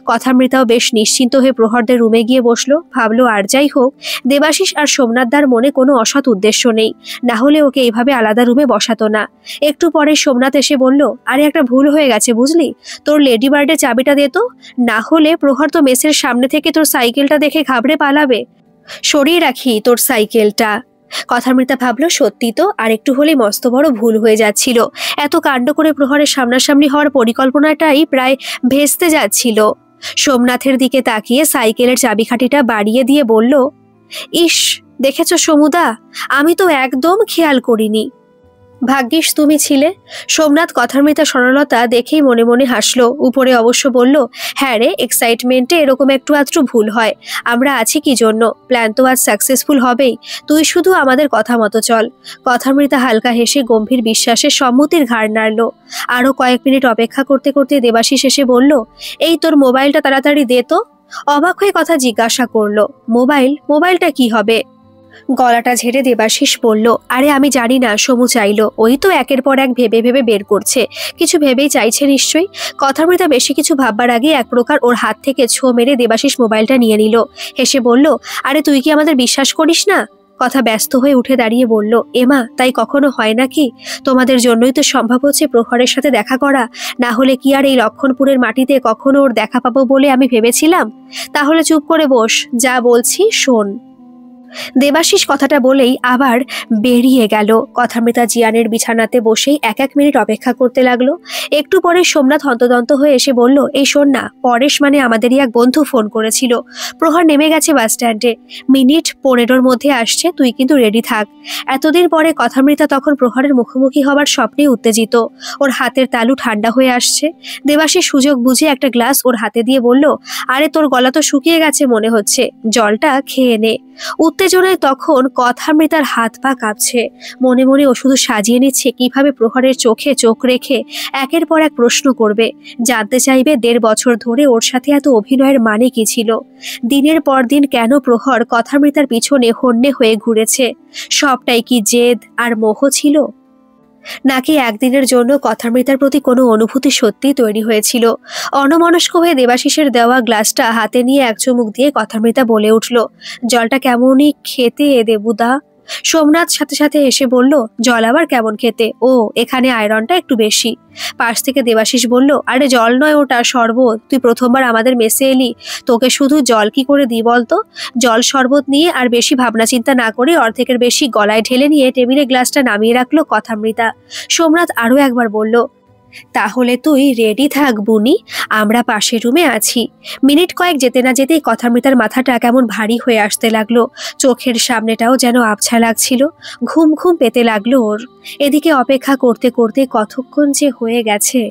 কথামৃতাও বেশ নিশ্চিন্ত হয়ে প্রহরদের রুমে গিয়ে বসলো। ভাবলো আর যাই হোক, দেবাশিস আর সোমনাথদার মনে কোনো অসৎ উদ্দেশ্য নেই, না হলে ওকে এইভাবে আলাদা রুমে বসাতো না। একটু পরে সোমনাথ এসে বলল, আরে একটা ভুল হয়ে গেছে বুঝলি, তোর লেডি বার্ডের চাবিটা দে তো, না হলে প্রহর তো মেসের সামনে থেকে তোর সাইকেলটা দেখে ঘাবড়ে পালাবে। সরিয়ে রাখি তোর সাইকেলটা। কথামৃতা ভাবলো সত্যি তো, আর একটু হলেই মস্ত বড় ভুল হয়ে যাচ্ছিল। এত কাণ্ড করে প্রহরের সামনাসামনি হওয়ার পরিকল্পনাটাই প্রায় ভেস্তে যাচ্ছিল। সোমনাথের দিকে তাকিয়ে সাইকেলের চাবিকাঠিটা বাড়িয়ে দিয়ে বলল, ইস, দেখেছো সমুদা, আমি তো একদম খেয়াল করিনি। ভাগ্যিস তুমি ছিলে। সোমনাথ কথামৃতা সরলতা দেখেই মনে মনে হাসলো। উপরে অবশ্য বলল, হ্যাঁ রে, এক্সাইটমেন্টে এরকম একটু আধটু ভুল হয়, আমরা আছি কি জন্য, প্ল্যান তো আজ সাকসেসফুল হবেই, তুই শুধু আমাদের কথা মতো চল। কথামৃতা হালকা হেসে গম্ভীর বিশ্বাসে সম্মতির ঘাড় নাড়ল। আরো কয়েক মিনিট অপেক্ষা করতে করতে দেবাশিস এসে বলল, এই তোর মোবাইলটা তাড়াতাড়ি দে তো। অবাক হয়ে কথা জিজ্ঞাসা করলো, মোবাইলটা কি হবে? গলাটা ঝেড়ে দেবাশিস বলল, আরে আমি জানি না, সমু চাইলো, ওই তো একের পর এক ভেবে ভেবে বের করছে, কিছু ভেবেই চাইছে নিশ্চয়ই। কথামৃতা বেশি কিছু ভাববার আগে এক প্রকার ওর হাত থেকে ছো মেরে দেবাশিস মোবাইলটা নিয়ে নিল। হেসে বলল, আরে তুই কি আমাদের বিশ্বাস করিস না? কথা ব্যস্ত হয়ে উঠে দাঁড়িয়ে বলল, এমা, তাই কখনো হয় নাকি? তোমাদের জন্যই তো সম্ভব হচ্ছে প্রহরের সাথে দেখা করা, না হলে কি আর এই লক্ষণপুরের মাটিতে কখনো ওর দেখা পাবো বলে আমি ভেবেছিলাম? তাহলে চুপ করে বস, যা বলছি শোন। দেবাশিস কথাটা বলেই আবার বেরিয়ে গেল। কথামৃতা জিয়ানের বিছানাতে বসেই এক এক মিনিট অপেক্ষা করতে লাগলো। একটু পরে সোমনাথ হন্তদন্ত হয়ে এসে বলল, এই শোন না, পরেশ মানে আমাদেরই এক বন্ধু ফোন করেছিল, প্রহর নেমে গেছে বাস স্ট্যান্ডে, মিনিট 15-র মধ্যে আসছে, তুই কিন্তু রেডি থাক। এতদিন পরে কথামৃতা তখন প্রহরের মুখোমুখি হবার স্বপ্নে উত্তেজিত। ওর হাতের তালু ঠান্ডা হয়ে আসছে। দেবাশিস সুযোগ বুঝে একটা গ্লাস ওর হাতে দিয়ে বলল, আরে তোর গলা তো শুকিয়ে গেছে মনে হচ্ছে, জলটা খেয়ে নে। উত্তেজনায় তখন কথামৃতার হাত পা কাঁপছে। মনে মনে ও শুধু সাজিয়ে নিচ্ছে কিভাবে প্রহরের চোখে চোখ রেখে একের পর এক প্রশ্ন করবে, জানতে চাইবে 1.5 বছর ধরে ওর সাথে এত অভিনয়ের মানে কি ছিল, দিনের পর দিন কেন প্রহর কথামৃতার পিছনে হন্যে হয়ে ঘুরেছে, সবটাই কি জেদ আর মোহ ছিল, নাকি একদিনের জন্য কথামৃতার প্রতি কোনো অনুভূতি সত্যি তৈরি হয়েছিল। অনমনস্ক হয়ে দেবাশিসের দেওয়া গ্লাসটা হাতে নিয়ে এক চুমুক দিয়ে কথামৃতা বলে উঠল, জলটা কেমনই খেতে দেবুদা। সোমনাথ সাথে সাথে এসে বলল, জল আবার কেমন খেতে, ও এখানে আয়রনটা একটু বেশি। পাশ থেকে দেবাশিস বলল, আরে জল নয় ওটা, শরবত, তুই প্রথমবার আমাদের মেসে এলি, তোকে শুধু জল কি করে দিই বলতো। জল শরবত নিয়ে আর বেশি ভাবনা চিন্তা না করে অর্ধেকের বেশি গলায় ঢেলে নিয়ে টেবিলে গ্লাসটা নামিয়ে রাখলো কথামৃতা। সোমনাথ আরো একবার বলল, তাহলে তুই রেডি থাক বুনি, আমরা পাশের রুমে আছি। মিনিট কয়েক যেতে না যেতেই কথামৃতার মাথাটা কেমন ভারী হয়ে আসতে লাগলো, চোখের সামনেটাও যেন আবছা লাগছিল, ঘুম ঘুম পেতে লাগলো ওর। এদিকে অপেক্ষা করতে করতে কতক্ষণ যে হয়ে গেছে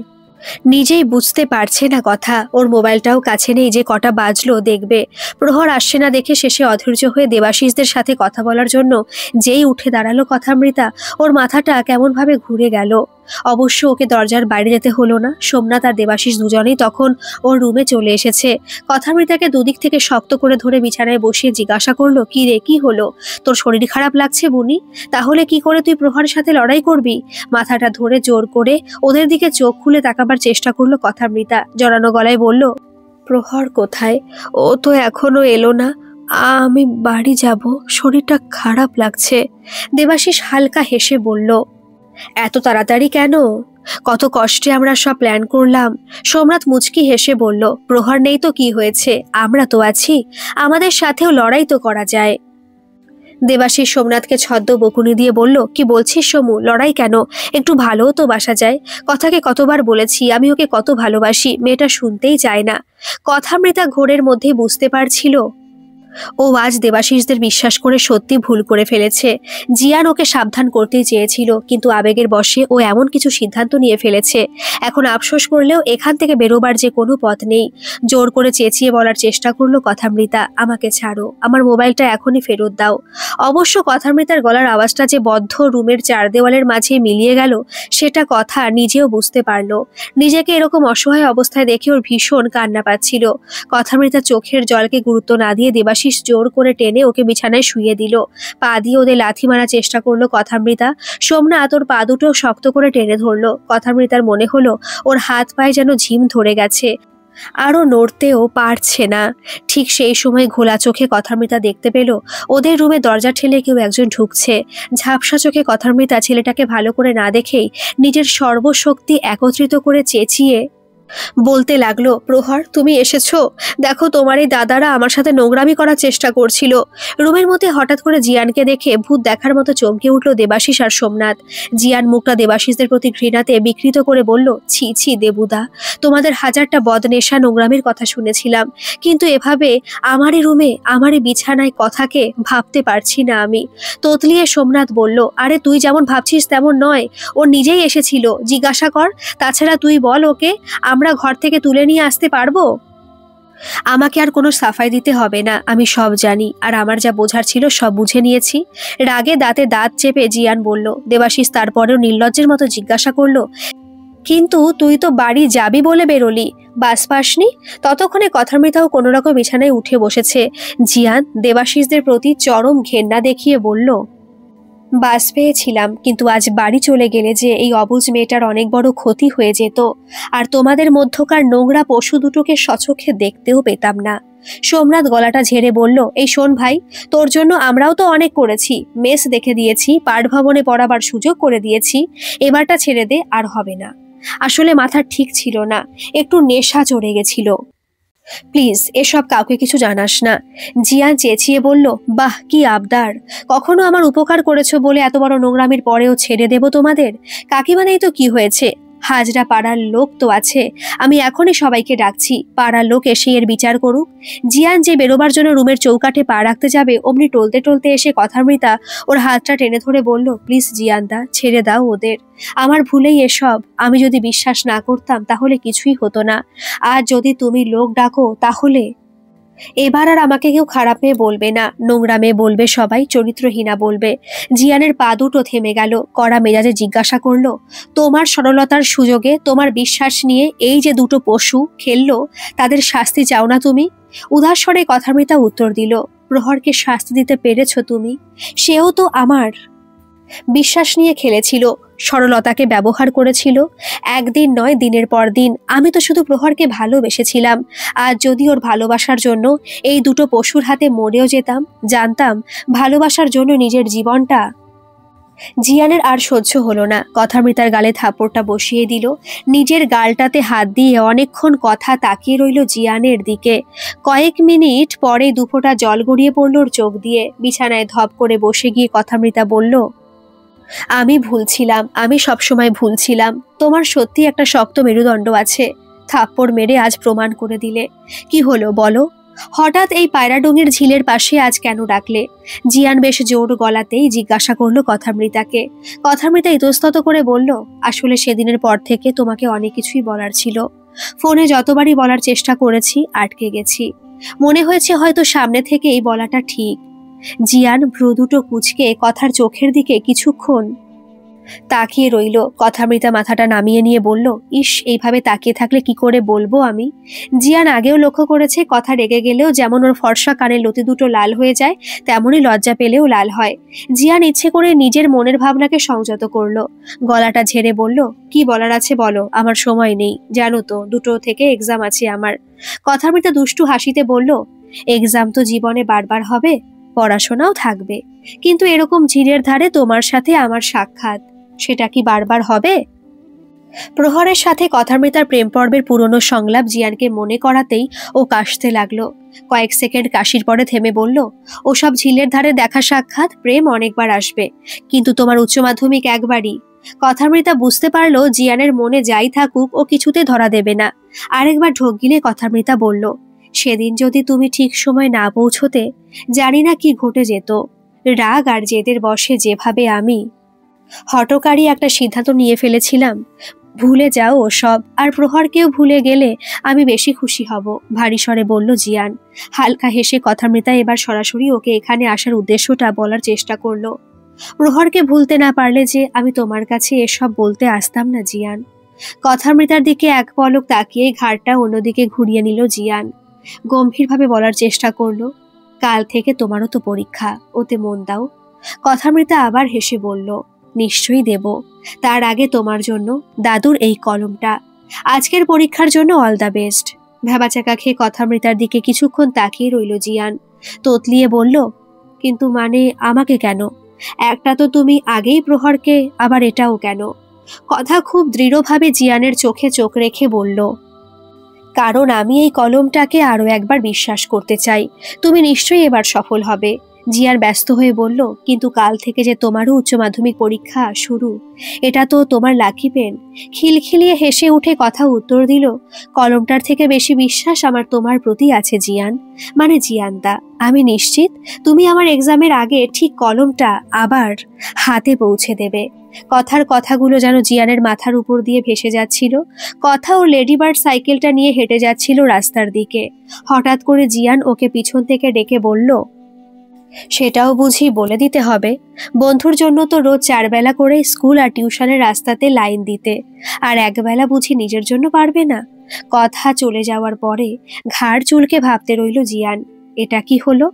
নিজেই বুঝতে পারছে না কথা। ওর মোবাইলটাও কাছে নেই যে কটা বাজলো দেখবে। প্রহর আসছে না দেখে শেষে অধৈর্য হয়ে দেবাশিসদের সাথে কথা বলার জন্য যেই উঠে দাঁড়ালো কথামৃতা, ওর মাথাটা কেমনভাবে ঘুরে গেল। অবশ্য ওকে দরজার বাইরে যেতে হলো না, সোমনাথ আর দেবাশিস দুজনেই তখন ওর রুমে চলে এসেছে। কথামৃতাকে দুদিক থেকে শক্ত করে ধরে বিছানায় বসিয়ে জিজ্ঞাসা করলো, কি রে, কি হলো? তোর শরীর খারাপ লাগছে বুনি? তাহলে কি করে তুই প্রহরের সাথে লড়াই করবি? মাথাটা ধরে জোর করে ওদের দিকে চোখ খুলে তাকাবার চেষ্টা করলো কথামৃতা, জড়ানো গলায় বলল, প্রহর কোথায়? ও তো এখনো এলো না। আমি বাড়ি যাব, শরীরটা খারাপ লাগছে। দেবাশিস হালকা হেসে বলল, এত তাড়াতাড়ি কেন? কত কষ্টে আমরা সব প্ল্যান করলাম। সোমনাথ মুচকি হেসে বলল, প্রহর নেই তো কি হয়েছে, আমরা তো আছি, আমাদের সাথেও লড়াই তো করা যায়। দেবাশিস সোমনাথকে ছদ্ম বকুনি দিয়ে বলল, কি বলছিস সমু, লড়াই কেন? একটু ভালোও তো বাসা যায়। কথাকে কতবার বলেছি আমি ওকে কত ভালোবাসি, মেয়েটা শুনতেই চায় না। কথামৃতা ঘোরের মধ্যে বুঝতে পারছিল ও আজ দেবাশিসদের বিশ্বাস করে সত্যি ভুল করে ফেলেছে। জিয়ান ওকে সাবধান করতেই চেয়েছিল, কিন্তু আবেগের বশে ও এমন কিছু সিদ্ধান্ত নিয়ে ফেলেছে। এখন আফসোস করলেও এখান থেকে বেরোবার যে কোনো পথ নেই। জোর করে চেঁচিয়ে বলার চেষ্টা করলো কথামৃতা, আমাকে ছাড়ো, আমার মোবাইলটা এখনই ফেরত দাও। অবশ্য কথামৃতার গলার আওয়াজটা যে বদ্ধ রুমের চার দেওয়ালের মাঝে মিলিয়ে গেল সেটা কথা নিজেও বুঝতে পারলো। নিজেকে এরকম অসহায় অবস্থায় দেখে ওর ভীষণ কান্না পাচ্ছিল। কথামৃতা চোখের জলকে গুরুত্ব না দিয়ে দেবাশিস জোর করে টেনে ওকে বিছানায় শুইয়ে দিল। পা দিয়ে ওদের লাথি মারার চেষ্টা করলো কথামৃতা। সোমনাথ ওর পা দুটো শক্ত করে টেনে ধরলো। কথামৃতার মনে হলো ওর হাত পায়ে যেন ঝিম ধরে গেছে, আরও নড়তেও পারছে না। ঠিক সেই সময় ঘোলা চোখে কথামৃতা দেখতে পেল ওদের রুমে দরজা ঠেলে কেউ একজন ঢুকছে। ঝাপসা চোখে কথামৃতা ছেলেটাকে ভালো করে না দেখেই নিজের সর্বশক্তি একত্রিত করে চেঁচিয়ে বলতে লাগলো, প্রহর তুমি এসেছো? দেখো, তোমার এই দাদারা আমার সাথে নোংরামি করার চেষ্টা করছিল। রুমের মধ্যে হঠাৎ করে জিয়ানকে দেখে ভূত দেখার মতো চমকে উঠল দেবাশিস আর সোমনাথ। জিয়ান মুখটা দেবাশিসদের প্রতি ঘৃণাতে বিকৃত করে বলল, ছি ছি দেবুদা, তোমাদের হাজারটা বদনেশা নোংরামির কথা শুনেছিলাম, কিন্তু এভাবে আমারই রুমে আমারই বিছানায় কথাকে ভাবতে পারছি না আমি। তোতলিয়ে সোমনাথ বলল, আরে তুই যেমন ভাবছিস তেমন নয়, ও নিজেই এসেছিল, জিজ্ঞাসা কর। তাছাড়া তুই বল ওকে আমরা ঘর থেকে তুলে নিয়ে আসতে পারবো? আমাকে আর কোনো সাফাই দিতে হবে না, আমি সব জানি, আর আমার যা বোঝার ছিল সব বুঝে নিয়েছি। রাগে দাঁতে দাঁত চেপে জিয়ান বলল। দেবাশিস তারপরেও নির্লজ্জের মতো জিজ্ঞাসা করলো, কিন্তু তুই তো বাড়ি যাবি বলে বেরোলি, বাস পাসনি? ততক্ষণে কথামৃতাও কোনোরকম বিছানায় উঠে বসেছে। জিয়ান দেবাশিসদের প্রতি চরম ঘেন্না দেখিয়ে বলল, বাস পেয়েছিলাম, কিন্তু আজ বাড়ি চলে গেলে যে এই অবুঝ মেয়েটার অনেক বড় ক্ষতি হয়ে যেত, আর তোমাদের মধ্যকার নোংরা পশু দুটোকে সচক্ষে দেখতেও পেতাম না। সোমনাথ গলাটা ঝেড়ে বলল, এই শোন ভাই, তোর জন্য আমরাও তো অনেক করেছি, মেস দেখে দিয়েছি, পাঠভবনে পড়াবার সুযোগ করে দিয়েছি, এবারটা ছেড়ে দে, আর হবে না। আসলে মাথা ঠিক ছিল না, একটু নেশা চড়ে গেছিল। প্লিজ এসব কাউকে কিছু জানাস না। জিয়ান চেঁচিয়ে বলল, বাহ কি আবদার, কখনো আমার উপকার করেছো বলে এত বড় নোংরামির পরেও ছেড়ে দেব তোমাদের? কাকিমা নেই তো কি হয়েছে, হাজরা পাড়ার লোক তো আছে, আমি এখনই সবাইকে ডাকছি, পাড়ার লোক এসে এর বিচার করুক। জিয়ান যে বেরোবার জন্য রুমের চৌকাঠে পা রাখতে যাবে, অমনি টলতে টলতে এসে কথামৃতা ওর হাতটা টেনে ধরে বলল, প্লিজ জিয়ানদা, ছেড়ে দাও ওদের, আমার ভুলেই এসব, আমি যদি বিশ্বাস না করতাম তাহলে কিছুই হতো না। আর যদি তুমি লোক ডাকো তাহলে এবার আর আমাকে কেউ খারাপ মেয়ে বলবে না, নোংরা মেয়ে বলবে সবাই, চরিত্রহীনা বলবে। জিয়ানের পা দুটো থেমে গেল, কড়া মেজাজে জিজ্ঞাসা করলো, তোমার সরলতার সুযোগে তোমার বিশ্বাস নিয়ে এই যে দুটো পশু খেললো, তাদের শাস্তি চাও না তুমি? উদাস স্বরে কথামৃতা উত্তর দিল, প্রহরকে শাস্তি দিতে পেরেছ তুমি, সেও তো আমার বিশ্বাস নিয়ে খেলেছিল, সরলতাকে ব্যবহার করেছিল। একদিন নয়, দিনের পর দিন আমি তো শুধু প্রহরকে ভালোবেসেছিলাম। আর যদি ওর ভালোবাসার জন্য এই দুটো পশুর হাতে মরেও যেতাম, জানতাম ভালোবাসার জন্য নিজের জীবনটা। জিয়ানের আর সহ্য হলো না, কথামৃতার গালে থাপড়টা বসিয়ে দিল। নিজের গালটাতে হাত দিয়ে অনেকক্ষণ কথা তাকিয়ে রইল জিয়ানের দিকে। কয়েক মিনিট পরে দুফোঁটা জল গড়িয়ে পড়ল ওর চোখ দিয়ে। বিছানায় ধপ করে বসে গিয়ে কথামৃতা বলল, আমি ভুল ছিলাম, আমি সবসময় ভুল ছিলাম। তোমার সত্যি একটা শক্ত মেরুদণ্ড আছে। থাপ্পড় মেরে আজ প্রমাণ করে দিলে। কি হলো বলো? হঠাৎ এই পায়রাডুঙির ঝিলের পাশে আজ কেন ডাকলে? জিয়ান বেশ জোর গলাতেই জিজ্ঞাসা করলো কথামৃতাকে। কথামৃতা ইতস্তত করে বলল, আসলে সেদিনের পর থেকে তোমাকে অনেক কিছুই বলার ছিল। ফোনে যতবারই বলার চেষ্টা করেছি আটকে গেছি। মনে হয়েছে হয়তো সামনে থেকেই বলাটা ঠিক। জিয়ান ভ্রু দুটো কুঁচকে কথার চোখের দিকে কিছুক্ষণ তাকিয়ে রইল। কথামৃতা মাথাটা নামিয়ে নিয়ে বলল, ইস, এইভাবে তাকিয়ে থাকলে কি করে বলবো আমি? জিয়ান আগেও লক্ষ্য করেছে কথা রেগে গেলেও যেমন ওর ফর্সা কানের লতি দুটো লাল হয়ে যায়, তেমনই লজ্জা পেলেও লাল হয়। জিয়ান ইচ্ছে করে নিজের মনের ভাবনাকে সংযত করলো। গলাটা ঝেড়ে বলল, কি বলার আছে বলো, আমার সময় নেই। জানো তো 2টো থেকে এক্সাম আছে আমার। কথামৃতা দুষ্টু হাসিতে বলল, এক্সাম তো জীবনে বারবার হবে, পড়াশোনাও থাকবে, কিন্তু এরকম ঝিলের ধারে তোমার সাথে আমার সাক্ষাৎ, সেটা কি বারবার হবে? প্রহরের সাথে কথামৃতার প্রেম পর্বের পুরনো সংলাপ জিয়ানকে মনে করাতেই ও কাশতে লাগলো। কয়েক সেকেন্ড কাশির পরে থেমে বলল, ওসব ঝিলের ধারে দেখা সাক্ষাৎ প্রেম অনেকবার আসবে, কিন্তু তোমার উচ্চ মাধ্যমিক একবারই। কথামৃতা বুঝতে পারলো জিয়ানের মনে যাই থাকুক ও কিছুতে ধরা দেবে না। আরেকবার ঢোক গিলে কথামৃতা বলল, সেদিন যদি তুমি ঠিক সময় না পৌঁছতে, জানি না কি ঘটে যেত। রাগ আর জেদের বশে যেভাবে আমি হঠকারী একটা সিদ্ধান্ত নিয়ে ফেলেছিলাম। ভুলে যাও ওসব, আর প্রহরকেও ভুলে গেলে আমি বেশি খুশি হব, ভারী স্বরে বলল জিয়ান। হালকা হেসে কথামৃতা এবার সরাসরি ওকে এখানে আসার উদ্দেশ্যটা বলার চেষ্টা করলো। প্রহরকে ভুলতে না পারলে যে আমি তোমার কাছে এসব বলতে আসতাম না জিয়ান। কথামৃতার দিকে এক পলক তাকিয়ে ঘাড়টা অন্যদিকে ঘুরিয়ে নিল জিয়ান। গম্ভীরভাবে বলার চেষ্টা করলো, কাল থেকে তোমারও তো পরীক্ষা, ওতে মন দাও। কথামৃতা আবার হেসে বলল, নিশ্চয়ই দেব। তার আগে তোমার জন্য দাদুর এই কলমটা। আজকের পরীক্ষার জন্য অল দ্য বেস্ট। ভ্যাবাচাকা খেয়ে কথামৃতার দিকে কিছুক্ষণ তাকিয়ে রইল জিয়ান। তোতলিয়ে বলল, কিন্তু মানে আমাকে কেন? একটা তো তুমি আগেই প্রহরকে, আবার এটাও কেন? কথা খুব দৃঢ়ভাবে জিয়ানের চোখে চোখ রেখে বলল, কারণ আমি এই কলমটাকে আরো একবার বিশ্বাস করতে চাই। তুমি নিশ্চয়ই এবার সফল হবে। জিয়ান ব্যস্ত হয়ে বলল, কিন্তু কাল থেকে যে তোমারও উচ্চ মাধ্যমিক পরীক্ষা শুরু, এটা তো তোমার লাকি পেন। খিলখিলিয়ে হেসে উঠে কথা উত্তর দিল, কলমটার থেকে বেশি বিশ্বাস আমার তোমার প্রতি আছে জিয়ান। মানে জিয়ানদা, আমি নিশ্চিত তুমি আমার এক্সামের আগে ঠিক কলমটা আবার হাতে পৌঁছে দেবে। কথাগুলো যেন জিয়ানের মাথার উপর দিয়ে ভেসে যাচ্ছিল। কথা ও লেডিবার্ড সাইকেলটা নিয়ে হেঁটে যাচ্ছিল রাস্তার দিকে। হঠাৎ করে জিয়ান ওকে পিছন থেকে ডেকে বলল, সেটাও বুঝি বলে দিতে হবে? বন্ধুর জন্য তো রোজ 4 বেলা করে স্কুল আর টিউশনের রাস্তাতে লাইন দিতে, আর একবেলা বুঝি নিজের জন্য পারবে না? কথা চলে যাওয়ার পরে ঘাড় চুলকে ভাবতে রইল জিয়ান, এটা কি হলো?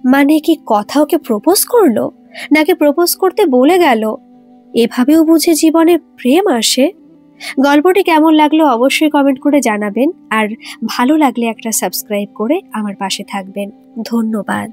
মানে কি কথা ওকে প্রপোজ করলো, নাকি প্রপোজ করতে বলে গেল? এভাবেও বুঝি জীবনে প্রেম আসে? গল্পটি কেমন লাগলো অবশ্যই কমেন্ট করে জানাবেন, আর ভালো লাগলে একটা সাবস্ক্রাইব করে আমার পাশে থাকবেন। ধন্যবাদ।